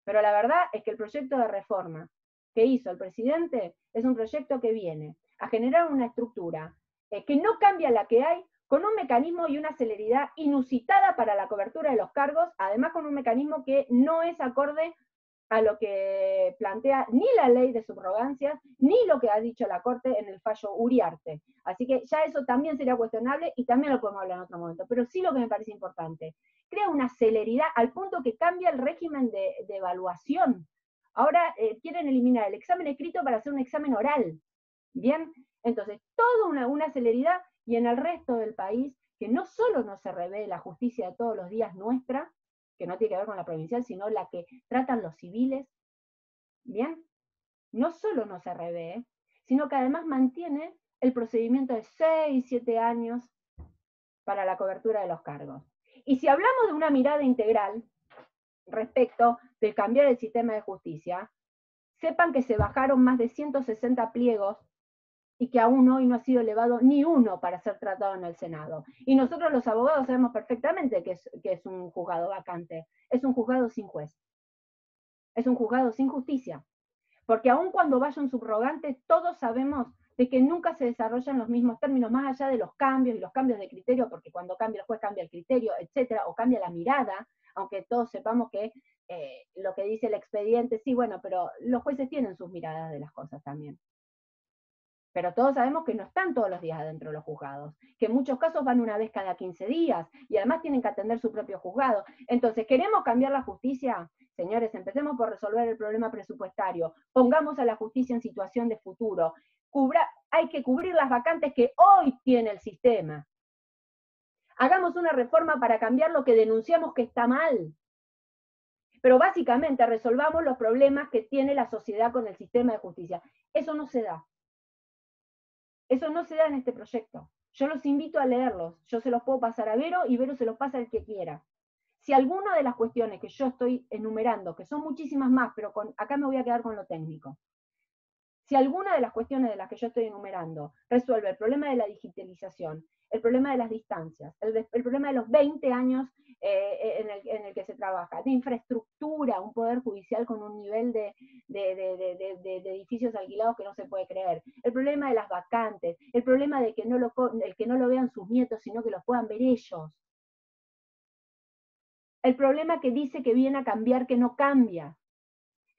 Pero la verdad es que el proyecto de reforma que hizo el presidente es un proyecto que viene a generar una estructura que no cambia la que hay, con un mecanismo y una celeridad inusitada para la cobertura de los cargos, además con un mecanismo que no es acorde a lo que plantea ni la ley de subrogancias, ni lo que ha dicho la Corte en el fallo Uriarte. Así que ya eso también sería cuestionable y también lo podemos hablar en otro momento. Pero sí lo que me parece importante, crea una celeridad al punto que cambia el régimen de evaluación. Ahora quieren eliminar el examen escrito para hacer un examen oral. Bien, entonces toda una celeridad, y en el resto del país, que no solo no se revé la justicia de todos los días nuestra, que no tiene que ver con la provincial, sino la que tratan los civiles, ¿bien? No solo no se revé, sino que además mantiene el procedimiento de 6, 7 años para la cobertura de los cargos. Y si hablamos de una mirada integral respecto de cambiar el sistema de justicia, sepan que se bajaron más de 160 pliegos y que aún hoy no ha sido elevado ni uno para ser tratado en el Senado. Y nosotros los abogados sabemos perfectamente que es un juzgado vacante, es un juzgado sin juez, es un juzgado sin justicia, porque aun cuando vaya un subrogante, todos sabemos de que nunca se desarrollan los mismos términos, más allá de los cambios y los cambios de criterio, porque cuando cambia el juez cambia el criterio, etcétera, o cambia la mirada, aunque todos sepamos que lo que dice el expediente, sí, bueno, pero los jueces tienen sus miradas de las cosas también. Pero todos sabemos que no están todos los días adentro de los juzgados, que en muchos casos van una vez cada 15 días, y además tienen que atender su propio juzgado. Entonces, ¿queremos cambiar la justicia? Señores, empecemos por resolver el problema presupuestario, pongamos a la justicia en situación de futuro, hay que cubrir las vacantes que hoy tiene el sistema. Hagamos una reforma para cambiar lo que denunciamos que está mal. Pero básicamente resolvamos los problemas que tiene la sociedad con el sistema de justicia. Eso no se da. Eso no se da en este proyecto. Yo los invito a leerlos. Yo se los puedo pasar a Vero y Vero se los pasa al que quiera. Si alguna de las cuestiones que yo estoy enumerando, que son muchísimas más, pero acá me voy a quedar con lo técnico. Si alguna de las cuestiones de las que yo estoy enumerando resuelve el problema de la digitalización, el problema de las distancias, el problema de los 20 años en el que se trabaja, de infraestructura, un poder judicial con un nivel de edificios alquilados que no se puede creer, el problema de las vacantes, el problema de que no lo vean sus nietos, sino que los puedan ver ellos, el problema que dice que viene a cambiar, que no cambia.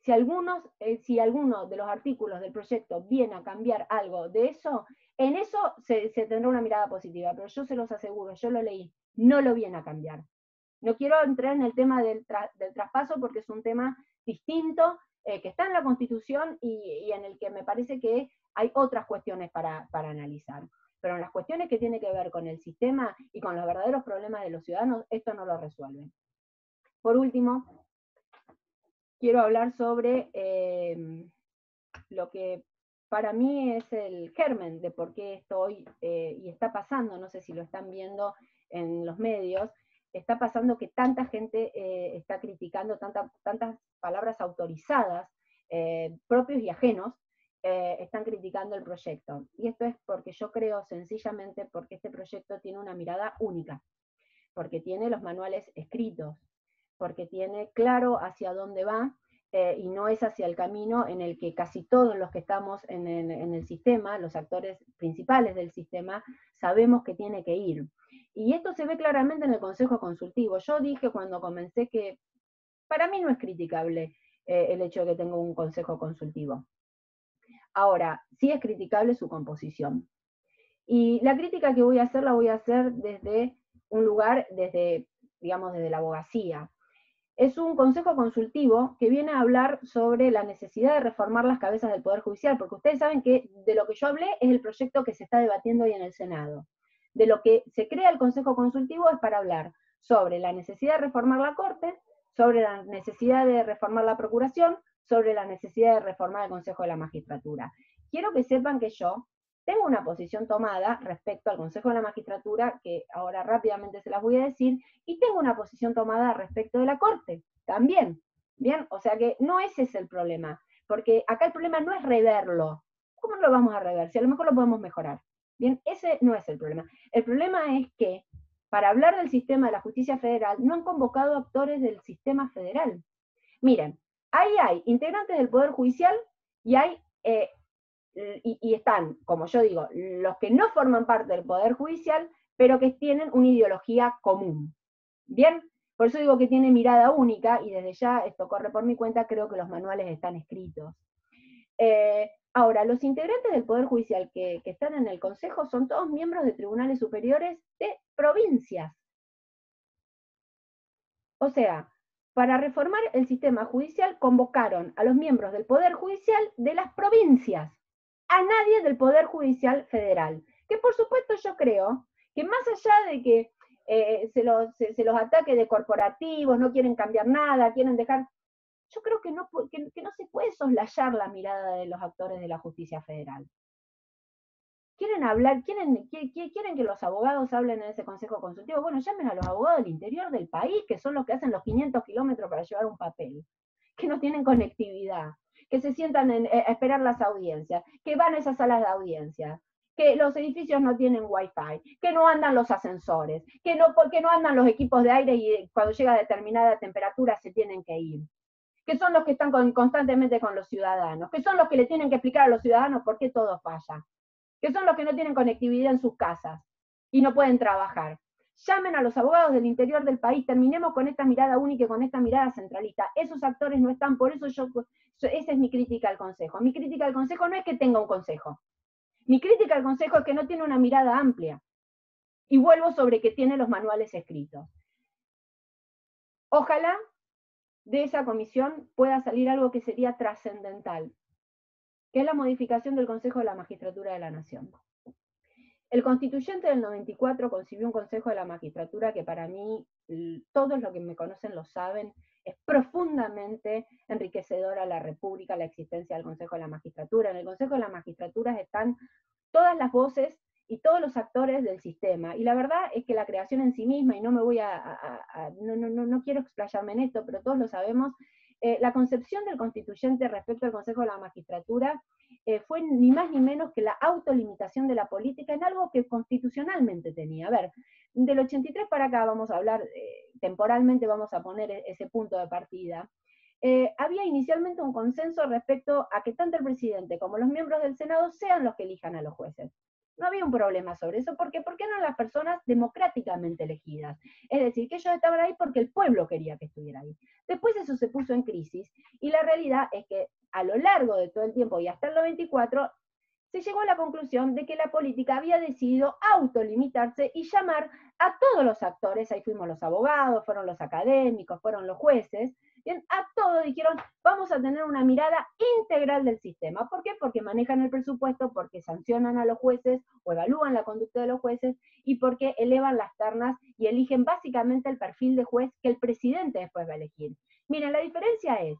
Si alguno de los artículos del proyecto viene a cambiar algo de eso, en eso se tendrá una mirada positiva, pero yo se los aseguro, yo lo leí, no lo viene a cambiar. No quiero entrar en el tema del traspaso porque es un tema distinto, que está en la Constitución y en el que me parece que hay otras cuestiones para analizar. Pero en las cuestiones que tienen que ver con el sistema y con los verdaderos problemas de los ciudadanos, esto no lo resuelve. Por último, quiero hablar sobre lo que para mí es el germen de por qué esto hoy, y está pasando, no sé si lo están viendo en los medios, está pasando que tanta gente está criticando, tantas palabras autorizadas, propios y ajenos, están criticando el proyecto. Y esto es porque yo creo sencillamente porque este proyecto tiene una mirada única, porque tiene los manuales escritos, porque tiene claro hacia dónde va, y no es hacia el camino en el que casi todos los que estamos en el sistema, los actores principales del sistema, sabemos que tiene que ir. Y esto se ve claramente en el Consejo Consultivo. Yo dije cuando comencé que para mí no es criticable el hecho de que tenga un Consejo Consultivo. Ahora, sí es criticable su composición. Y la crítica que voy a hacer, la voy a hacer desde un lugar, digamos, desde la abogacía. Es un consejo consultivo que viene a hablar sobre la necesidad de reformar las cabezas del Poder Judicial, porque ustedes saben que de lo que yo hablé es el proyecto que se está debatiendo hoy en el Senado. De lo que se crea el consejo consultivo es para hablar sobre la necesidad de reformar la Corte, sobre la necesidad de reformar la Procuración, sobre la necesidad de reformar el Consejo de la Magistratura. Quiero que sepan que yo tengo una posición tomada respecto al Consejo de la Magistratura, que ahora rápidamente se las voy a decir, y tengo una posición tomada respecto de la Corte, también. Bien, o sea que no ese es el problema, porque acá el problema no es reverlo. ¿Cómo lo vamos a rever? Si a lo mejor lo podemos mejorar. Bien, ese no es el problema. El problema es que, para hablar del sistema de la justicia federal, no han convocado actores del sistema federal. Miren, ahí hay integrantes del Poder Judicial y hay y están, como yo digo, los que no forman parte del Poder Judicial, pero que tienen una ideología común. ¿Bien? Por eso digo que tiene mirada única, y desde ya, esto corre por mi cuenta, creo que los manuales están escritos. Ahora, los integrantes del Poder Judicial que están en el Consejo son todos miembros de tribunales superiores de provincias. O sea, para reformar el sistema judicial convocaron a los miembros del Poder Judicial de las provincias, a nadie del Poder Judicial Federal. Que por supuesto yo creo que más allá de que se los ataque de corporativos, no quieren cambiar nada, quieren dejar... Yo creo que no se puede soslayar la mirada de los actores de la justicia federal. ¿Quieren hablar? ¿Quieren que los abogados hablen en ese consejo consultivo? Bueno, llamen a los abogados del interior del país, que son los que hacen los 500 kilómetros para llevar un papel, que no tienen conectividad, que se sientan a esperar las audiencias, que van a esas salas de audiencia, que los edificios no tienen wifi, que no andan los ascensores, porque no andan los equipos de aire y cuando llega a determinada temperatura se tienen que ir, que son los que están constantemente con los ciudadanos, que son los que le tienen que explicar a los ciudadanos por qué todo falla, que son los que no tienen conectividad en sus casas y no pueden trabajar. Llamen a los abogados del interior del país, terminemos con esta mirada única y con esta mirada centralista. Esos actores no están, por eso esa es mi crítica al Consejo. Mi crítica al Consejo no es que tenga un Consejo. Mi crítica al Consejo es que no tiene una mirada amplia. Y vuelvo sobre que tiene los manuales escritos. Ojalá de esa comisión pueda salir algo que sería trascendental, que es la modificación del Consejo de la Magistratura de la Nación. El constituyente del 94 concibió un Consejo de la Magistratura que para mí, todos los que me conocen lo saben, es profundamente enriquecedora a la República, la existencia del Consejo de la Magistratura. En el Consejo de la Magistratura están todas las voces y todos los actores del sistema. Y la verdad es que la creación en sí misma, y no me voy no quiero explayarme en esto, pero todos lo sabemos, la concepción del constituyente respecto al Consejo de la Magistratura fue ni más ni menos que la autolimitación de la política en algo que constitucionalmente tenía. A ver, del 83 para acá vamos a hablar, temporalmente vamos a poner ese punto de partida. Había inicialmente un consenso respecto a que tanto el presidente como los miembros del Senado sean los que elijan a los jueces. No había un problema sobre eso, porque eran las personas democráticamente elegidas. Es decir, que ellos estaban ahí porque el pueblo quería que estuviera ahí. Después eso se puso en crisis, y la realidad es que a lo largo de todo el tiempo y hasta el 94, se llegó a la conclusión de que la política había decidido autolimitarse y llamar a todos los actores, ahí fuimos los abogados, fueron los académicos, fueron los jueces, bien, a todos dijeron, vamos a tener una mirada integral del sistema. ¿Por qué? Porque manejan el presupuesto, porque sancionan a los jueces o evalúan la conducta de los jueces, y porque elevan las ternas y eligen básicamente el perfil de juez que el presidente después va a elegir. Miren, la diferencia es,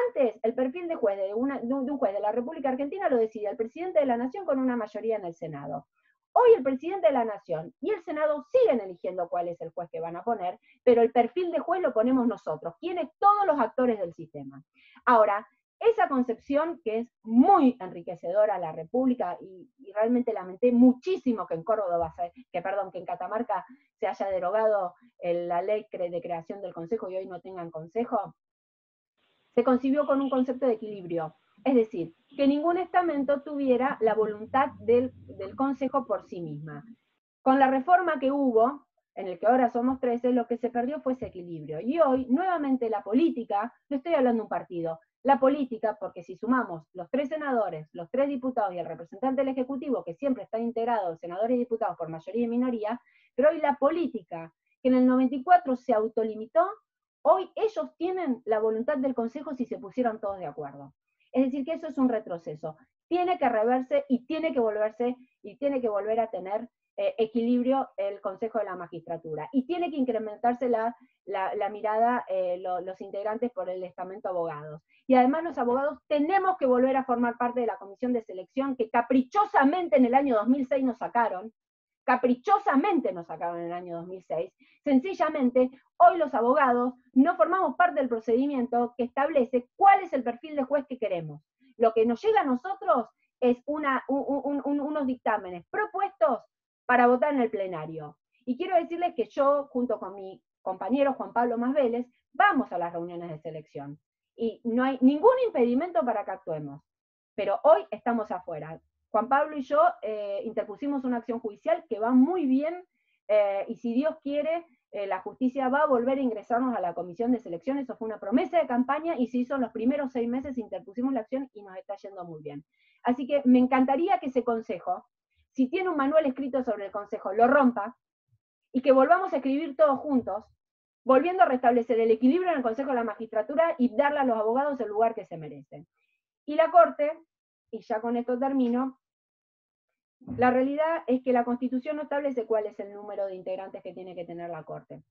antes el perfil de juez de un juez de la República Argentina lo decidía el presidente de la Nación con una mayoría en el Senado. Hoy el presidente de la Nación y el Senado siguen eligiendo cuál es el juez que van a poner, pero el perfil de juez lo ponemos nosotros, quienes todos los actores del sistema. Ahora, esa concepción que es muy enriquecedora a la República, y realmente lamenté muchísimo que en Córdoba, que en Catamarca se haya derogado la ley de creación del Consejo y hoy no tengan Consejo, se concibió con un concepto de equilibrio. Es decir, que ningún estamento tuviera la voluntad del Consejo por sí misma. Con la reforma que hubo, en el que ahora somos 13, lo que se perdió fue ese equilibrio. Y hoy, nuevamente, la política, no estoy hablando de un partido, la política, porque si sumamos los 3 senadores, los 3 diputados y el representante del Ejecutivo, que siempre está integrado, senadores y diputados por mayoría y minoría, pero hoy la política, que en el 94 se autolimitó, hoy ellos tienen la voluntad del Consejo si se pusieron todos de acuerdo. Es decir, que eso es un retroceso. Tiene que reverse y tiene que volver a tener equilibrio el Consejo de la Magistratura. Y tiene que incrementarse la mirada los integrantes por el estamento abogados. Y además los abogados tenemos que volver a formar parte de la comisión de selección que caprichosamente en el año 2006 nos sacaron, caprichosamente nos sacaron en el año 2006, sencillamente hoy los abogados no formamos parte del procedimiento que establece cuál es el perfil de juez que queremos. Lo que nos llega a nosotros es unos dictámenes propuestos para votar en el plenario. Y quiero decirles que yo, junto con mi compañero Juan Pablo Mas Vélez, vamos a las reuniones de selección. Y no hay ningún impedimento para que actuemos. Pero hoy estamos afuera. Juan Pablo y yo interpusimos una acción judicial que va muy bien, y si Dios quiere, la justicia va a volver a ingresarnos a la comisión de selección. Eso fue una promesa de campaña y se hizo en los primeros 6 meses, interpusimos la acción y nos está yendo muy bien. Así que me encantaría que ese consejo, si tiene un manual escrito sobre el consejo, lo rompa y que volvamos a escribir todos juntos, volviendo a restablecer el equilibrio en el Consejo de la Magistratura y darle a los abogados el lugar que se merecen. Y la Corte, y ya con esto termino, la realidad es que la Constitución no establece cuál es el número de integrantes que tiene que tener la Corte.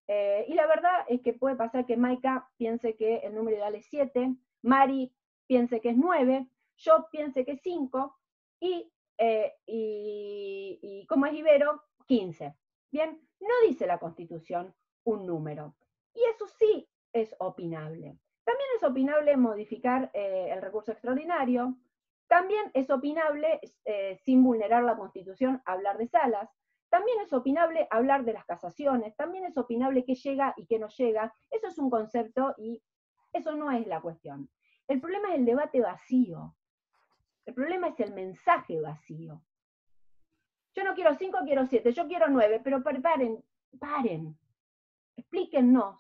Y la verdad es que puede pasar que Maika piense que el número ideal es 7, Mari piense que es 9, yo piense que es 5, y como es Ibero, 15. Bien, no dice la Constitución un número. Y eso sí es opinable. También es opinable modificar el recurso extraordinario. También es opinable, sin vulnerar la Constitución, hablar de salas. También es opinable hablar de las casaciones. También es opinable qué llega y qué no llega. Eso es un concepto y eso no es la cuestión. El problema es el debate vacío. El problema es el mensaje vacío. Yo no quiero 5, quiero 7, yo quiero 9, pero paren. Explíquennos,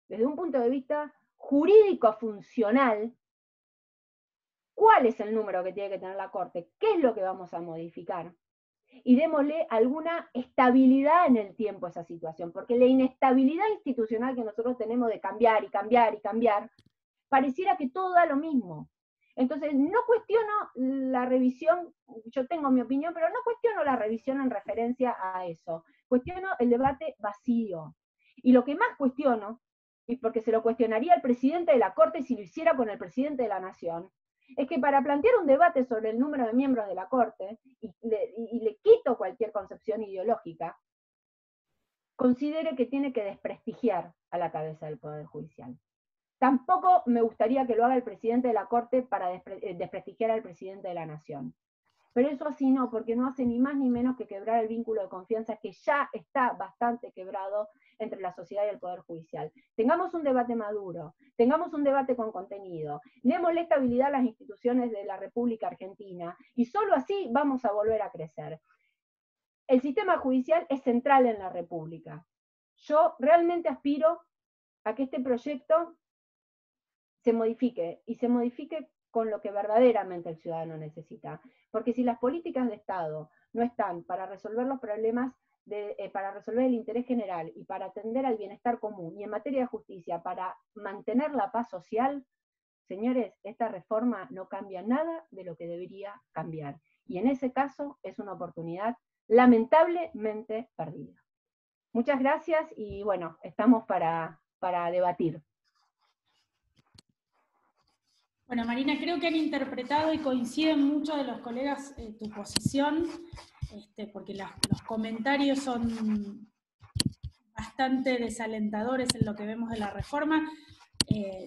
desde un punto de vista jurídico funcional, cuál es el número que tiene que tener la Corte, qué es lo que vamos a modificar, y démosle alguna estabilidad en el tiempo a esa situación, porque la inestabilidad institucional que nosotros tenemos de cambiar y cambiar y cambiar, pareciera que todo da lo mismo. Entonces, no cuestiono la revisión, yo tengo mi opinión, pero no cuestiono la revisión en referencia a eso, cuestiono el debate vacío. Y lo que más cuestiono, y porque se lo cuestionaría el presidente de la Corte si lo hiciera con el presidente de la Nación, es que para plantear un debate sobre el número de miembros de la Corte, y le quito cualquier concepción ideológica, considere que tiene que desprestigiar a la cabeza del Poder Judicial. Tampoco me gustaría que lo haga el presidente de la Corte para desprestigiar al presidente de la Nación. Pero eso así no, porque no hace ni más ni menos que quebrar el vínculo de confianza que ya está bastante quebrado entre la sociedad y el Poder Judicial. Tengamos un debate maduro, tengamos un debate con contenido, démosle estabilidad a las instituciones de la República Argentina, y solo así vamos a volver a crecer. El sistema judicial es central en la República. Yo realmente aspiro a que este proyecto se modifique, y se modifique con lo que verdaderamente el ciudadano necesita. Porque si las políticas de Estado no están para resolver los problemas, para resolver el interés general y para atender al bienestar común, y en materia de justicia, para mantener la paz social, señores, esta reforma no cambia nada de lo que debería cambiar. Y en ese caso es una oportunidad lamentablemente perdida. Muchas gracias y bueno, estamos para debatir. Bueno, Marina, creo que han interpretado y coinciden muchos de los colegas tu posición, porque los comentarios son bastante desalentadores en lo que vemos de la reforma.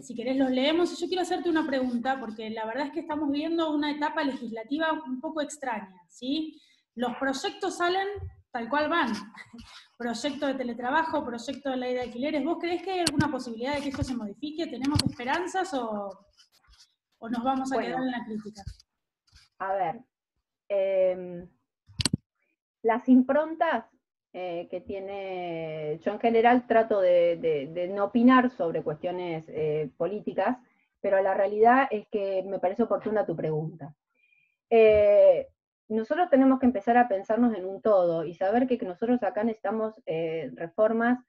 Si querés los leemos. Yo quiero hacerte una pregunta, porque la verdad es que estamos viviendo una etapa legislativa un poco extraña, ¿sí? Los proyectos salen tal cual van. Proyecto de teletrabajo, proyecto de ley de alquileres. ¿Vos creés que hay alguna posibilidad de que esto se modifique? ¿Tenemos esperanzas o nos vamos a quedar en la crítica? A ver, las improntas que tiene, yo en general trato de no opinar sobre cuestiones políticas, pero la realidad es que me parece oportuna tu pregunta. Nosotros tenemos que empezar a pensarnos en un todo y saber que nosotros acá necesitamos reformas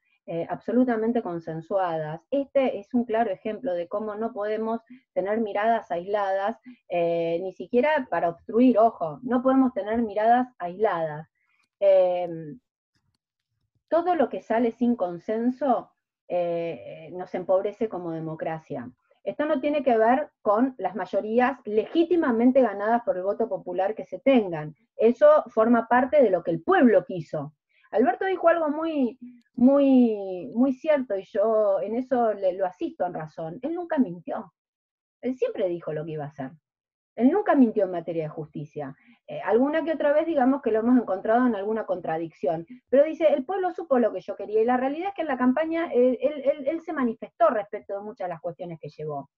absolutamente consensuadas. Este es un claro ejemplo de cómo no podemos tener miradas aisladas, ni siquiera para obstruir, ojo, no podemos tener miradas aisladas. Todo lo que sale sin consenso nos empobrece como democracia. Esto no tiene que ver con las mayorías legítimamente ganadas por el voto popular que se tengan. Eso forma parte de lo que el pueblo quiso. Alberto dijo algo muy cierto, y yo en eso lo asisto en razón. Él nunca mintió. Él siempre dijo lo que iba a hacer. Él nunca mintió en materia de justicia. Alguna que otra vez digamos que lo hemos encontrado en alguna contradicción, pero dice, el pueblo supo lo que yo quería, y la realidad es que en la campaña él se manifestó respecto de muchas de las cuestiones que llevó.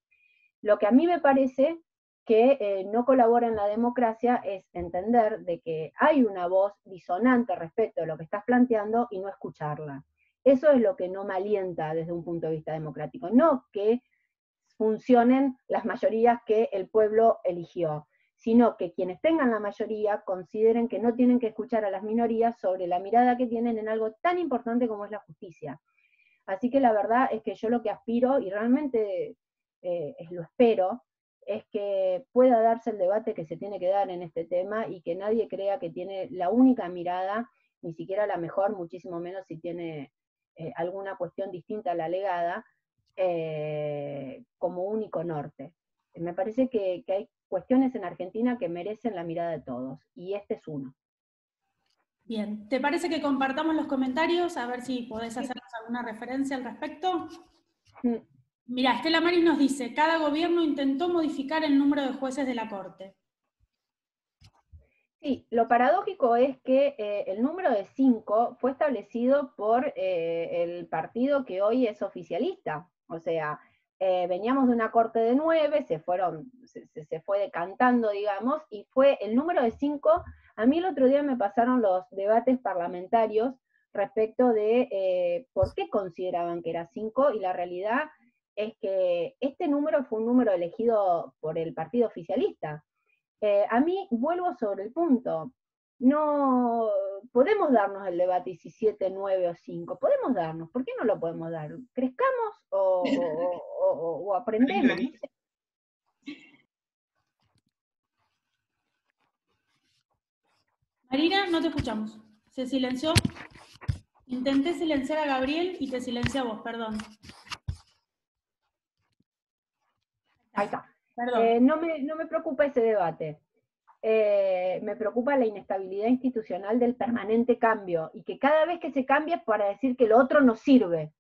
Lo que a mí me parece que no colabora en la democracia es entender de que hay una voz disonante respecto de lo que estás planteando y no escucharla. Eso es lo que no me alienta desde un punto de vista democrático, no que funcionen las mayorías que el pueblo eligió, sino que quienes tengan la mayoría consideren que no tienen que escuchar a las minorías sobre la mirada que tienen en algo tan importante como es la justicia. Así que la verdad es que yo lo que aspiro, y realmente lo espero, es que pueda darse el debate que se tiene que dar en este tema, y que nadie crea que tiene la única mirada, ni siquiera la mejor, muchísimo menos si tiene alguna cuestión distinta a la alegada, como único norte. Me parece que hay cuestiones en Argentina que merecen la mirada de todos, y este es uno. Bien, ¿te parece que compartamos los comentarios? A ver si podés hacernos alguna referencia al respecto. Mira, Estela Maris nos dice, cada gobierno intentó modificar el número de jueces de la Corte. Sí, lo paradójico es que el número de 5 fue establecido por el partido que hoy es oficialista. O sea, veníamos de una corte de 9, se fue decantando, digamos, y fue el número de 5. A mí el otro día me pasaron los debates parlamentarios respecto de por qué consideraban que era 5, y la realidad es que este número fue un número elegido por el partido oficialista. A mí, vuelvo sobre el punto, no podemos darnos el debate si 7, 9 o 5, podemos darnos, ¿por qué no lo podemos dar? ¿Crezcamos o aprendemos? Marina, no te escuchamos. Se silenció. Intenté silenciar a Gabriel y te silencié a vos, perdón. Ahí está. Perdón. No me preocupa ese debate. Me preocupa la inestabilidad institucional del permanente cambio, y que cada vez que se cambia es para decir que lo otro no sirve.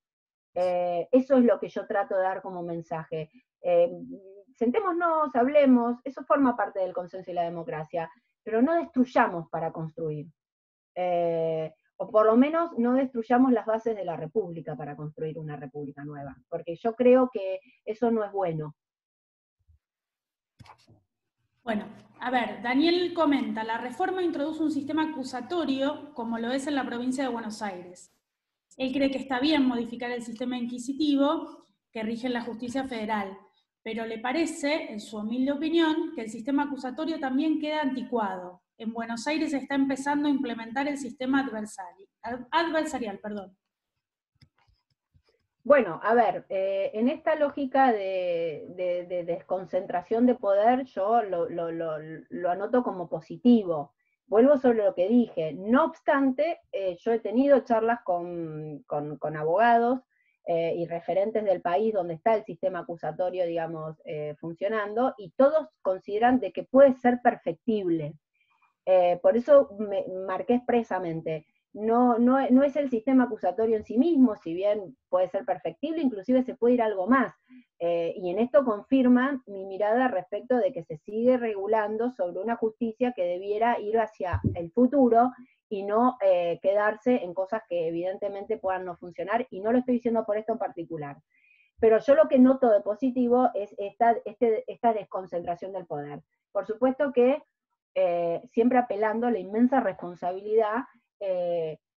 Eso es lo que yo trato de dar como mensaje. Sentémonos, hablemos, eso forma parte del consenso y la democracia, pero no destruyamos para construir. O por lo menos no destruyamos las bases de la república para construir una república nueva, porque yo creo que eso no es bueno. Bueno, a ver, Daniel comenta, la reforma introduce un sistema acusatorio como lo es en la provincia de Buenos Aires. Él cree que está bien modificar el sistema inquisitivo que rige en la justicia federal, pero le parece, en su humilde opinión, que el sistema acusatorio también queda anticuado. En Buenos Aires se está empezando a implementar el sistema adversarial. Bueno, a ver, en esta lógica de desconcentración de poder, yo lo anoto como positivo. Vuelvo sobre lo que dije. No obstante, yo he tenido charlas con abogados y referentes del país donde está el sistema acusatorio, digamos, funcionando, y todos consideran de que puede ser perfectible. Por eso me marqué expresamente. No es el sistema acusatorio en sí mismo, si bien puede ser perfectible, inclusive se puede ir algo más. Y en esto confirma mi mirada respecto de que se sigue regulando sobre una justicia que debiera ir hacia el futuro y no quedarse en cosas que evidentemente puedan no funcionar, y no lo estoy diciendo por esto en particular. Pero yo lo que noto de positivo es esta desconcentración del poder. Por supuesto que siempre apelando a la inmensa responsabilidad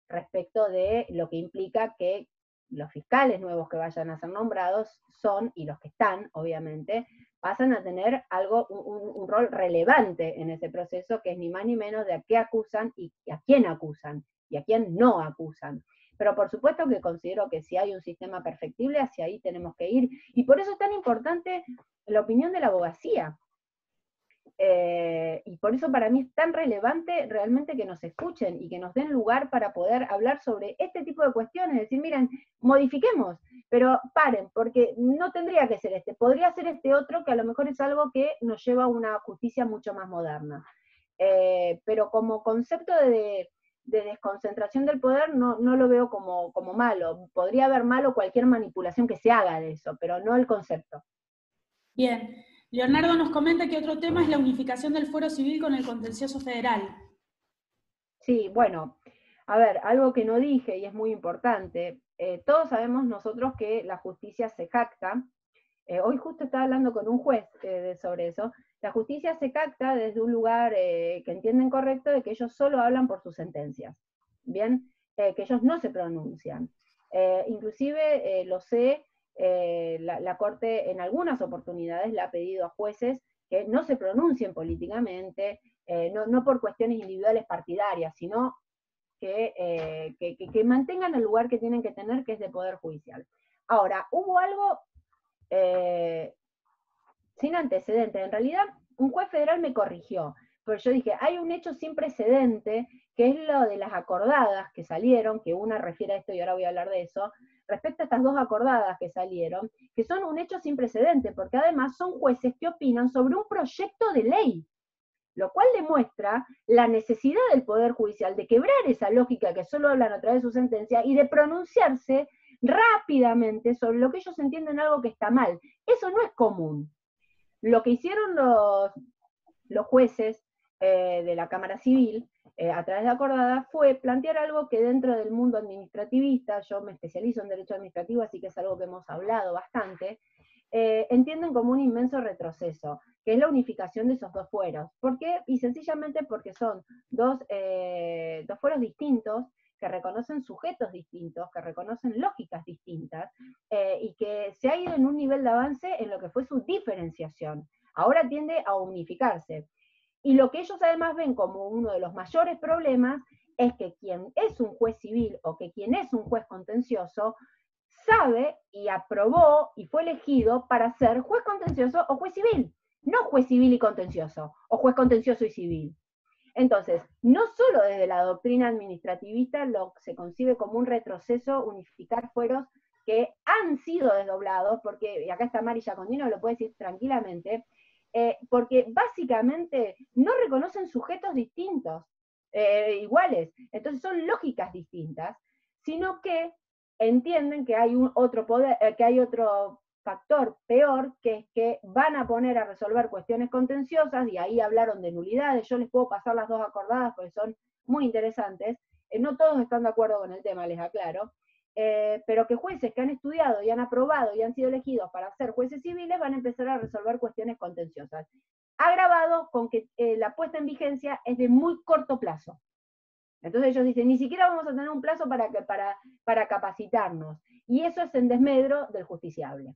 respecto de lo que implica que los fiscales nuevos que vayan a ser nombrados son, y los que están, obviamente, pasan a tener un rol relevante en ese proceso, que es ni más ni menos de a qué acusan y a quién acusan, y a quién no acusan. Pero por supuesto que considero que si hay un sistema perfectible, hacia ahí tenemos que ir, y por eso es tan importante la opinión de la abogacía. Y por eso para mí es tan relevante realmente que nos escuchen y que nos den lugar para poder hablar sobre este tipo de cuestiones, decir, miren, modifiquemos, Pero paren, porque no tendría que ser este, podría ser este otro, que a lo mejor es algo que nos lleva a una justicia mucho más moderna. Pero como concepto de desconcentración del poder no lo veo como malo. Podría haber malo cualquier manipulación que se haga de eso, pero no el concepto. Bien. Leonardo nos comenta que otro tema es la unificación del fuero civil con el contencioso federal. Sí, bueno, a ver, algo que no dije y es muy importante, todos sabemos nosotros que la justicia se jacta, hoy justo estaba hablando con un juez sobre eso, la justicia se jacta desde un lugar que entienden correcto de que ellos solo hablan por sus sentencias, ¿bien? Que ellos no se pronuncian. Inclusive, lo sé, la Corte en algunas oportunidades le ha pedido a jueces que no se pronuncien políticamente, no por cuestiones individuales partidarias, sino que mantengan el lugar que tienen que tener, que es de poder judicial. Ahora, hubo algo sin antecedentes. En realidad, un juez federal me corrigió, pero yo dije, hay un hecho sin precedente, que es lo de las acordadas que salieron, que una refiere a esto y ahora voy a hablar de eso, respecto a estas dos acordadas que salieron, que son un hecho sin precedente, porque además son jueces que opinan sobre un proyecto de ley, lo cual demuestra la necesidad del Poder Judicial de quebrar esa lógica que solo hablan a través de su sentencia y de pronunciarse rápidamente sobre lo que ellos entienden algo que está mal. Eso no es común. Lo que hicieron los jueces de la Cámara Civil a través de acordada fue plantear algo que dentro del mundo administrativista, yo me especializo en derecho administrativo, así que es algo que hemos hablado bastante, entienden como un inmenso retroceso, que es la unificación de esos dos fueros. ¿Por qué? Y sencillamente porque son dos fueros distintos, que reconocen sujetos distintos, que reconocen lógicas distintas, y que se ha ido en un nivel de avance en lo que fue su diferenciación. Ahora tiende a unificarse. Y lo que ellos además ven como uno de los mayores problemas es que quien es un juez civil o que quien es un juez contencioso sabe y aprobó y fue elegido para ser juez contencioso o juez civil, no juez civil y contencioso, o juez contencioso y civil. Entonces, no solo desde la doctrina administrativista lo se concibe como un retroceso unificar fueros que han sido desdoblados, porque, y acá está Mari Giacondino, lo puede decir tranquilamente, porque básicamente no reconocen sujetos distintos, iguales, entonces son lógicas distintas, sino que entienden que hay otro poder, que hay otro factor peor, que es que van a poner a resolver cuestiones contenciosas, y ahí hablaron de nulidades. Yo les puedo pasar las dos acordadas porque son muy interesantes, no todos están de acuerdo con el tema, les aclaro, pero que jueces que han estudiado y han aprobado y han sido elegidos para ser jueces civiles van a empezar a resolver cuestiones contenciosas, agravado con que la puesta en vigencia es de muy corto plazo. Entonces ellos dicen, ni siquiera vamos a tener un plazo para capacitarnos, y eso es en desmedro del justiciable.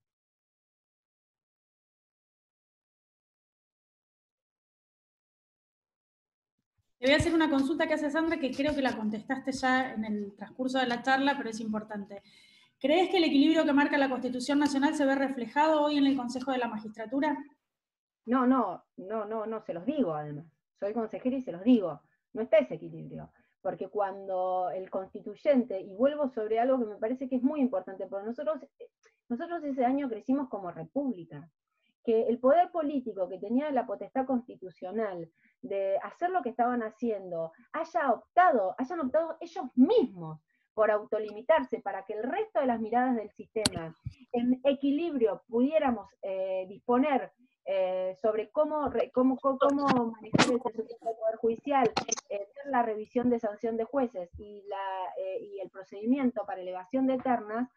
Te voy a hacer una consulta que hace Sandra, que creo que la contestaste ya en el transcurso de la charla, pero es importante. ¿Crees que el equilibrio que marca la Constitución Nacional se ve reflejado hoy en el Consejo de la Magistratura? No, se los digo además. Soy consejera y se los digo. No está ese equilibrio. Porque cuando el constituyente, y vuelvo sobre algo que me parece que es muy importante, porque nosotros ese año crecimos como república, que el poder político que tenía la potestad constitucional de hacer lo que estaban haciendo, hayan optado ellos mismos por autolimitarse para que el resto de las miradas del sistema en equilibrio pudiéramos disponer sobre cómo manejar el presupuesto del Poder Judicial, la revisión de sanción de jueces y el procedimiento para elevación de ternas,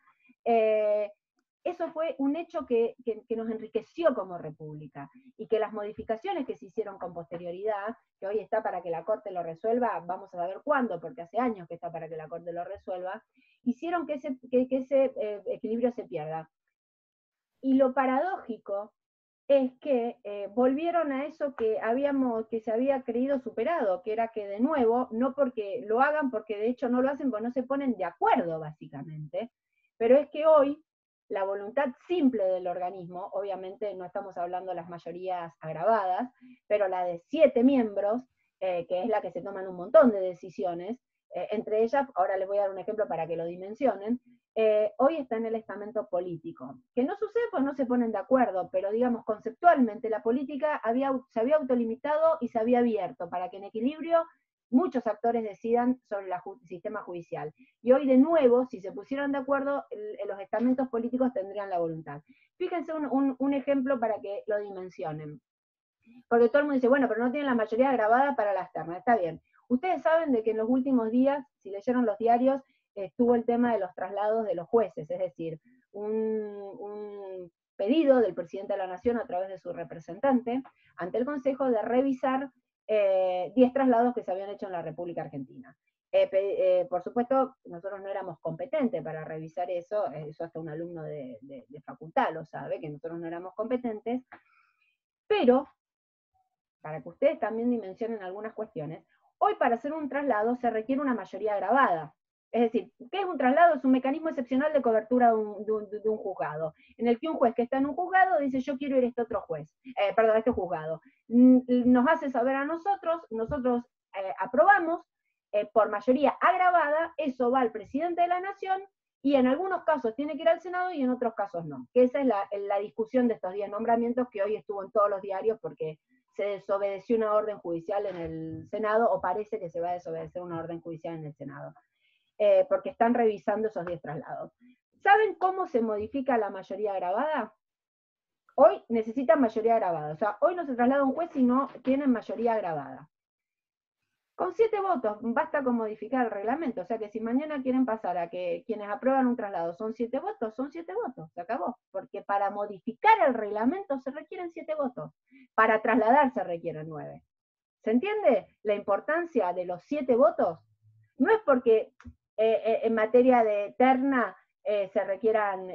eso fue un hecho que nos enriqueció como república, y que las modificaciones que se hicieron con posterioridad, que hoy está para que la Corte lo resuelva, vamos a saber cuándo, porque hace años que está para que la Corte lo resuelva, hicieron que ese equilibrio se pierda. Y lo paradójico es que volvieron a eso que se había creído superado, que era que de nuevo, no porque lo hagan, porque de hecho no lo hacen, porque no se ponen de acuerdo básicamente, pero es que hoy la voluntad simple del organismo, obviamente no estamos hablando de las mayorías agravadas, pero la de 7 miembros, que es la que se toman un montón de decisiones, entre ellas, ahora les voy a dar un ejemplo para que lo dimensionen, hoy está en el estamento político. Que no sucede pues no se ponen de acuerdo, pero digamos conceptualmente la política se había autolimitado y se había abierto para que en equilibrio muchos actores decidan sobre el sistema judicial. Y hoy de nuevo, si se pusieran de acuerdo, los estamentos políticos tendrían la voluntad. Fíjense un ejemplo para que lo dimensionen. Porque todo el mundo dice, bueno, pero no tienen la mayoría grabada para las ternas. Está bien. Ustedes saben de que en los últimos días, si leyeron los diarios, estuvo el tema de los traslados de los jueces, es decir, un pedido del presidente de la Nación a través de su representante ante el Consejo de revisar 10 traslados que se habían hecho en la República Argentina. Por supuesto, nosotros no éramos competentes para revisar eso hasta un alumno de facultad lo sabe, que nosotros no éramos competentes, pero, para que ustedes también dimensionen algunas cuestiones, hoy para hacer un traslado se requiere una mayoría agravada. Es decir, ¿qué es un traslado? Es un mecanismo excepcional de cobertura de un juzgado, en el que un juez que está en un juzgado dice, yo quiero ir a este otro juez, a este juzgado. Nos hace saber a nosotros aprobamos, por mayoría agravada, eso va al presidente de la Nación, y en algunos casos tiene que ir al Senado y en otros casos no. Que esa es la discusión de estos 10 nombramientos que hoy estuvo en todos los diarios porque se desobedeció una orden judicial en el Senado, o parece que se va a desobedecer una orden judicial en el Senado. Porque están revisando esos 10 traslados. ¿Saben cómo se modifica la mayoría agravada? Hoy necesitan mayoría agravada, o sea, hoy no se traslada un juez si no tienen mayoría agravada. Con 7 votos, basta con modificar el reglamento, o sea que si mañana quieren pasar a que quienes aprueban un traslado son 7 votos, son 7 votos, se acabó. Porque para modificar el reglamento se requieren 7 votos, para trasladar se requieren 9. ¿Se entiende la importancia de los 7 votos? No es porque en materia de terna se requieran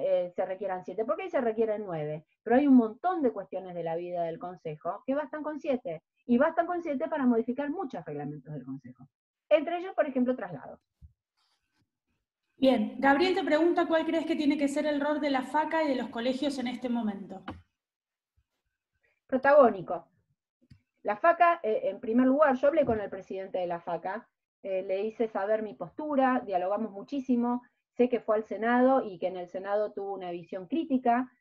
7, porque ahí se requieren 9, pero hay un montón de cuestiones de la vida del Consejo que bastan con 7, y bastan con 7 para modificar muchos reglamentos del Consejo. Entre ellos, por ejemplo, traslados. Bien, Gabriel te pregunta cuál crees que tiene que ser el rol de la FACA y de los colegios en este momento. Protagónico. La FACA, en primer lugar, yo hablé con el presidente de la FACA, le hice saber mi postura, dialogamos muchísimo, sé que fue al Senado y que en el Senado tuvo una visión crítica.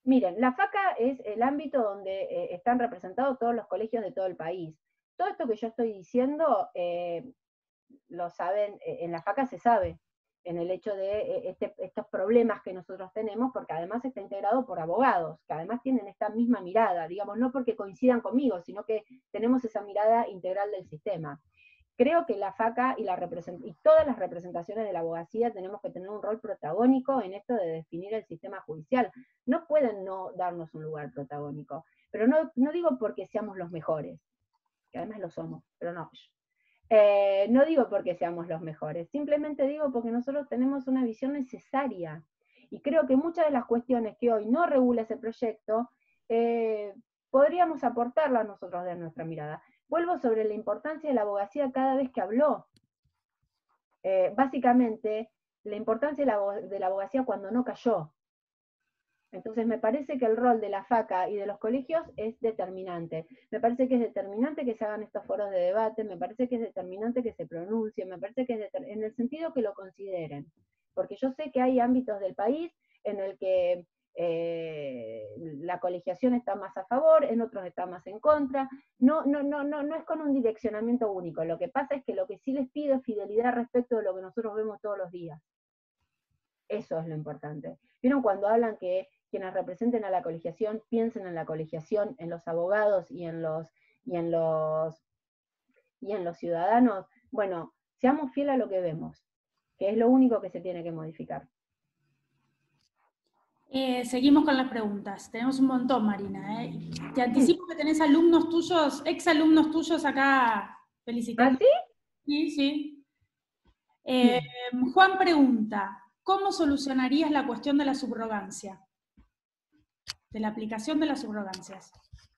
Miren, la FACA es el ámbito donde están representados todos los colegios de todo el país. Todo esto que yo estoy diciendo, lo saben, en la FACA se sabe, en el hecho de estos problemas que nosotros tenemos, porque además está integrado por abogados, que además tienen esta misma mirada, digamos, no porque coincidan conmigo, sino que tenemos esa mirada integral del sistema. Creo que la FACA y todas las representaciones de la abogacía tenemos que tener un rol protagónico en esto de definir el sistema judicial. No pueden no darnos un lugar protagónico, pero no digo porque seamos los mejores, que además lo somos, pero no. No digo porque seamos los mejores, simplemente digo porque nosotros tenemos una visión necesaria. Y creo que muchas de las cuestiones que hoy no regula ese proyecto, podríamos aportarlas nosotros de nuestra mirada. Vuelvo sobre la importancia de la abogacía cada vez que habló. Básicamente, la importancia de la abogacía cuando no cayó. Entonces me parece que el rol de la FACA y de los colegios es determinante. Me parece que es determinante que se hagan estos foros de debate, me parece que es determinante que se pronuncie, me parece que es en el sentido que lo consideren. Porque yo sé que hay ámbitos del país en el que la colegiación está más a favor, en otros está más en contra. No es con un direccionamiento único. Lo que pasa es que lo que sí les pido es fidelidad respecto de lo que nosotros vemos todos los días. Eso es lo importante. ¿Vieron cuando hablan que quienes representen a la colegiación piensen en la colegiación, en los abogados y en los ciudadanos? Bueno, seamos fieles a lo que vemos, que es lo único que se tiene que modificar. Seguimos con las preguntas. Tenemos un montón, Marina. Te anticipo que tenés alumnos tuyos, exalumnos tuyos acá felicitando. ¿Ah, Sí, sí? sí. Juan pregunta, ¿cómo solucionarías la cuestión de la subrogancia? De la aplicación de las subrogancias.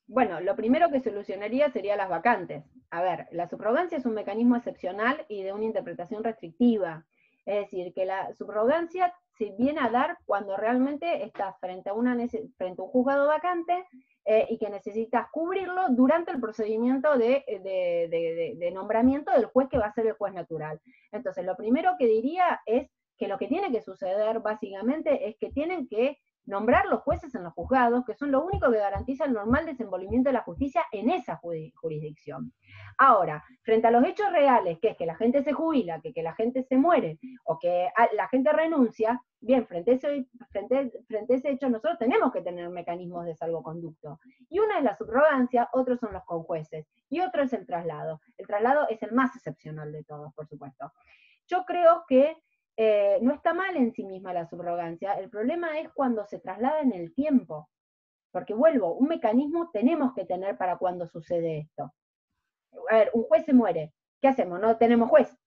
Bueno, lo primero que solucionaría sería las vacantes. A ver, la subrogancia es un mecanismo excepcional y de una interpretación restrictiva. Es decir, que la subrogancia se viene a dar cuando realmente estás frente a un juzgado vacante y que necesitas cubrirlo durante el procedimiento de nombramiento del juez que va a ser el juez natural. Entonces, lo primero que diría es que lo que tiene que suceder básicamente es que tienen que nombrar los jueces en los juzgados, que son lo único que garantiza el normal desenvolvimiento de la justicia en esa jurisdicción. Ahora, frente a los hechos reales, que es que la gente se jubila, que la gente se muere, o que la gente renuncia, bien, frente a ese hecho nosotros tenemos que tener mecanismos de salvoconducto. Y una es la subrogancia, otros son los conjueces, y otro es el traslado. El traslado es el más excepcional de todos, por supuesto. Yo creo que no está mal en sí misma la subrogancia, el problema es cuando se traslada en el tiempo, porque vuelvo, un mecanismo tenemos que tener para cuando sucede esto. A ver, un juez se muere, ¿qué hacemos? No tenemos juez.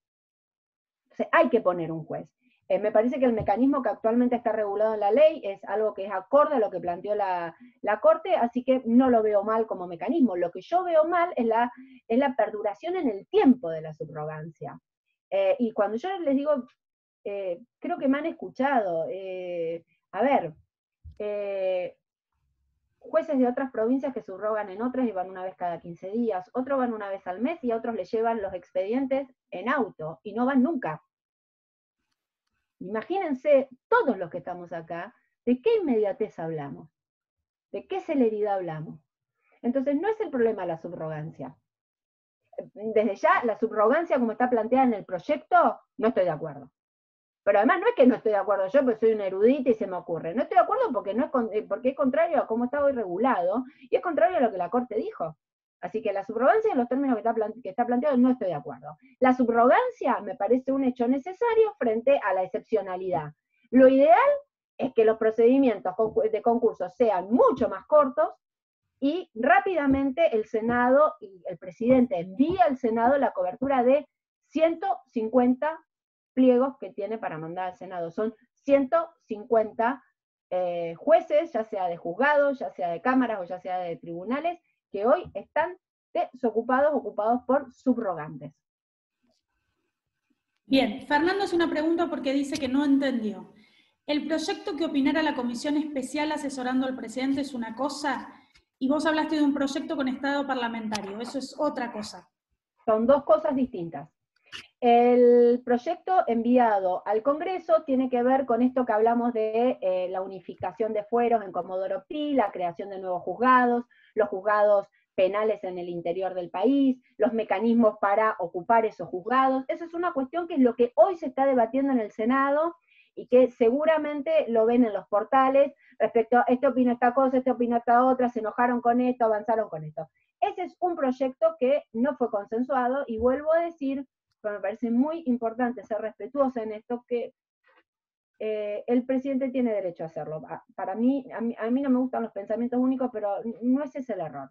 Entonces hay que poner un juez. Me parece que el mecanismo que actualmente está regulado en la ley es algo que es acorde a lo que planteó la Corte, así que no lo veo mal como mecanismo. Lo que yo veo mal es la perduración en el tiempo de la subrogancia. Y cuando yo les digo, creo que me han escuchado, a ver, jueces de otras provincias que subrogan en otras y van una vez cada 15 días, otros van una vez al mes y a otros les llevan los expedientes en auto y no van nunca. Imagínense, todos los que estamos acá, ¿de qué inmediatez hablamos? ¿De qué celeridad hablamos? Entonces no es el problema la subrogancia. Desde ya, la subrogancia como está planteada en el proyecto, no estoy de acuerdo. Pero además no es que no estoy de acuerdo yo, porque soy una erudita y se me ocurre. No estoy de acuerdo porque, porque es contrario a cómo está hoy regulado, y es contrario a lo que la Corte dijo. Así que la subrogancia en los términos que está planteado no estoy de acuerdo. La subrogancia me parece un hecho necesario frente a la excepcionalidad. Lo ideal es que los procedimientos de concurso sean mucho más cortos y rápidamente el Senado y el presidente envía al Senado la cobertura de 150 pliegos que tiene para mandar al Senado. Son 150 jueces, ya sea de juzgados, ya sea de cámaras o ya sea de tribunales, que hoy están desocupados, ocupados por subrogantes. Bien, Fernando hace una pregunta porque dice que no entendió. ¿El proyecto que opinara la comisión especial asesorando al presidente es una cosa? Y vos hablaste de un proyecto con estado parlamentario, eso es otra cosa. Son dos cosas distintas. El proyecto enviado al Congreso tiene que ver con esto que hablamos de la unificación de fueros en Comodoro Pi, la creación de nuevos juzgados, los juzgados penales en el interior del país, los mecanismos para ocupar esos juzgados. Eso es una cuestión que es lo que hoy se está debatiendo en el Senado y que seguramente lo ven en los portales respecto a este opina esta cosa, este opina esta otra, se enojaron con esto, avanzaron con esto. Ese es un proyecto que no fue consensuado y vuelvo a decir, pero me parece muy importante ser respetuosa en esto, que el presidente tiene derecho a hacerlo. Para mí, a mí no me gustan los pensamientos únicos, pero no ese es el error.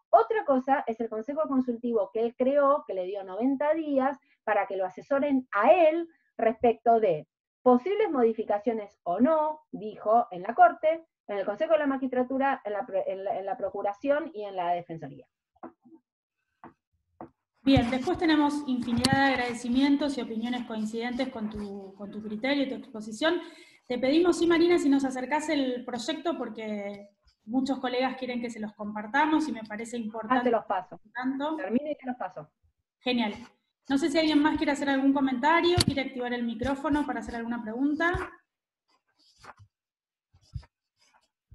Otra cosa es el Consejo Consultivo que él creó, que le dio 90 días para que lo asesoren a él respecto de posibles modificaciones o no, dijo en la Corte, en el Consejo de la Magistratura, en la Procuración y en la Defensoría. Bien, después tenemos infinidad de agradecimientos y opiniones coincidentes con tu criterio y tu exposición. Te pedimos, sí, Marina, si nos acercás el proyecto, porque muchos colegas quieren que se los compartamos y me parece importante. Te los paso. Termino y te los paso. Genial. No sé si alguien más quiere hacer algún comentario, quiere activar el micrófono para hacer alguna pregunta.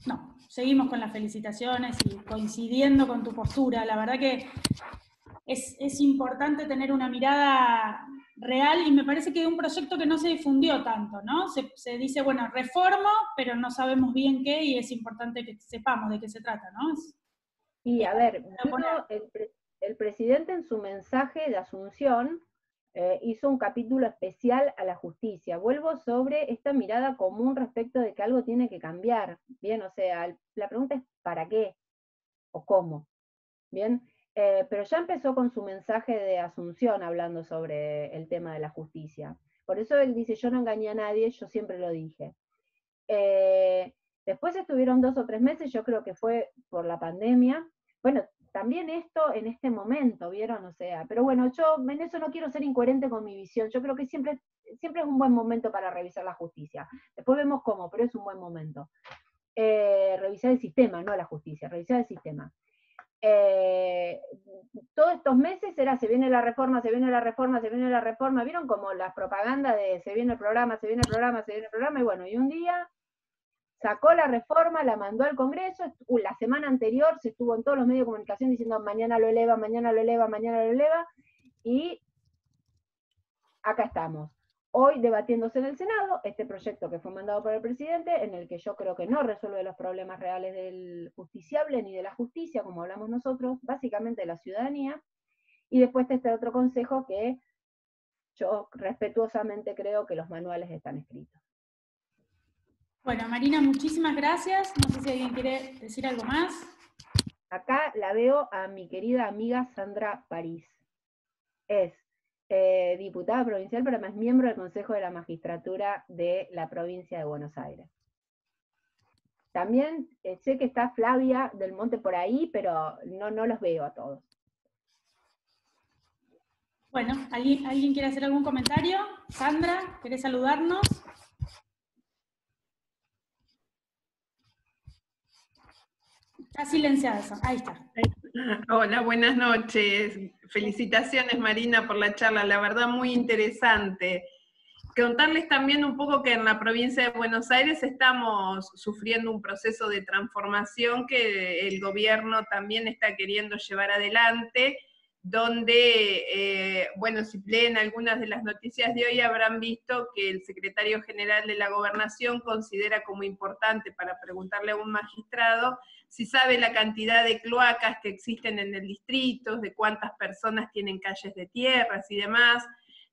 No, seguimos con las felicitaciones y coincidiendo con tu postura. La verdad que es importante tener una mirada real y me parece que es un proyecto que no se difundió tanto, ¿no? Se dice, bueno, reformo, pero no sabemos bien qué y es importante que sepamos de qué se trata, ¿no? Y a ver, el presidente en su mensaje de Asunción hizo un capítulo especial a la justicia. Vuelvo sobre esta mirada común respecto de que algo tiene que cambiar. Bien, o sea, la pregunta es ¿para qué? ¿O cómo? Bien, pero ya empezó con su mensaje de Asunción hablando sobre el tema de la justicia. Por eso él dice, yo no engañé a nadie, yo siempre lo dije. Después estuvieron 2 o 3 meses, yo creo que fue por la pandemia. Bueno, también esto en este momento, ¿vieron? O sea, pero bueno, yo en eso no quiero ser incoherente con mi visión. Yo creo que siempre es un buen momento para revisar la justicia. Después vemos cómo, pero es un buen momento. revisar el sistema, no la justicia, revisar el sistema. Todos estos meses era se viene la reforma, se viene la reforma, se viene la reforma, vieron como las propagandas de se viene el programa, se viene el programa, se viene el programa, y bueno, y un día sacó la reforma, la mandó al Congreso, la semana anterior se estuvo en todos los medios de comunicación diciendo mañana lo eleva, mañana lo eleva, mañana lo eleva, y acá estamos. Hoy debatiéndose en el Senado este proyecto que fue mandado por el presidente, en el que yo creo que no resuelve los problemas reales del justiciable ni de la justicia, como hablamos nosotros, básicamente de la ciudadanía, y después está este otro consejo que yo respetuosamente creo que los manuales están escritos. Bueno, Marina, muchísimas gracias. No sé si alguien quiere decir algo más. Acá la veo a mi querida amiga Sandra París. Es diputada provincial, pero además miembro del Consejo de la Magistratura de la provincia de Buenos Aires. También sé que está Flavia del Monte por ahí, pero no los veo a todos. Bueno, ¿alguien quiere hacer algún comentario? Sandra, ¿querés saludarnos? Está silenciada eso, ahí está. Hola, buenas noches. Felicitaciones, Marina, por la charla, la verdad muy interesante. Contarles también un poco que en la provincia de Buenos Aires estamos sufriendo un proceso de transformación que el gobierno también está queriendo llevar adelante, donde, bueno, si leen algunas de las noticias de hoy habrán visto que el secretario general de la Gobernación considera como importante para preguntarle a un magistrado si sabe la cantidad de cloacas que existen en el distrito, de cuántas personas tienen calles de tierras y demás,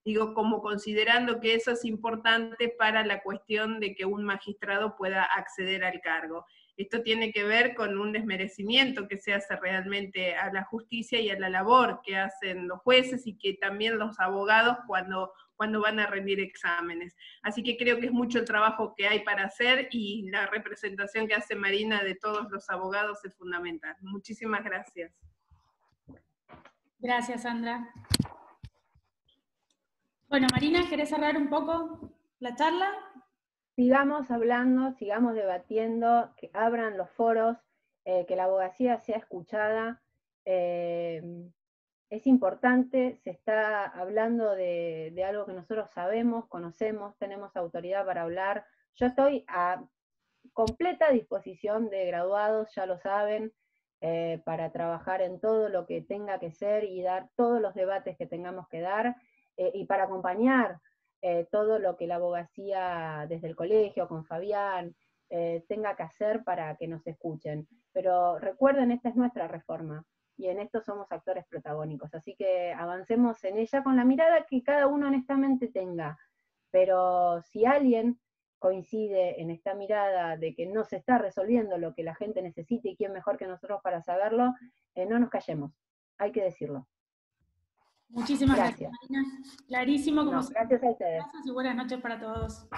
digo, como considerando que eso es importante para la cuestión de que un magistrado pueda acceder al cargo. Esto tiene que ver con un desmerecimiento que se hace realmente a la justicia y a la labor que hacen los jueces y que también los abogados cuando van a rendir exámenes. Así que creo que es mucho el trabajo que hay para hacer y la representación que hace Marina de todos los abogados es fundamental. Muchísimas gracias. Gracias, Sandra. Bueno, Marina, ¿querés cerrar un poco la charla? Sigamos hablando, sigamos debatiendo, que abran los foros, que la abogacía sea escuchada. Es importante, se está hablando de algo que nosotros sabemos, conocemos, tenemos autoridad para hablar. Yo estoy a completa disposición de graduados, ya lo saben, para trabajar en todo lo que tenga que ser y dar todos los debates que tengamos que dar, y para acompañar todo lo que la abogacía desde el colegio, con Fabián, tenga que hacer para que nos escuchen. Pero recuerden, esta es nuestra reforma, y en esto somos actores protagónicos, así que avancemos en ella con la mirada que cada uno honestamente tenga. Pero si alguien coincide en esta mirada de que no se está resolviendo lo que la gente necesita y quién mejor que nosotros para saberlo, no nos callemos, hay que decirlo. Muchísimas gracias, Marina. Clarísimo como gracias a ustedes. Gracias y buenas noches para todos.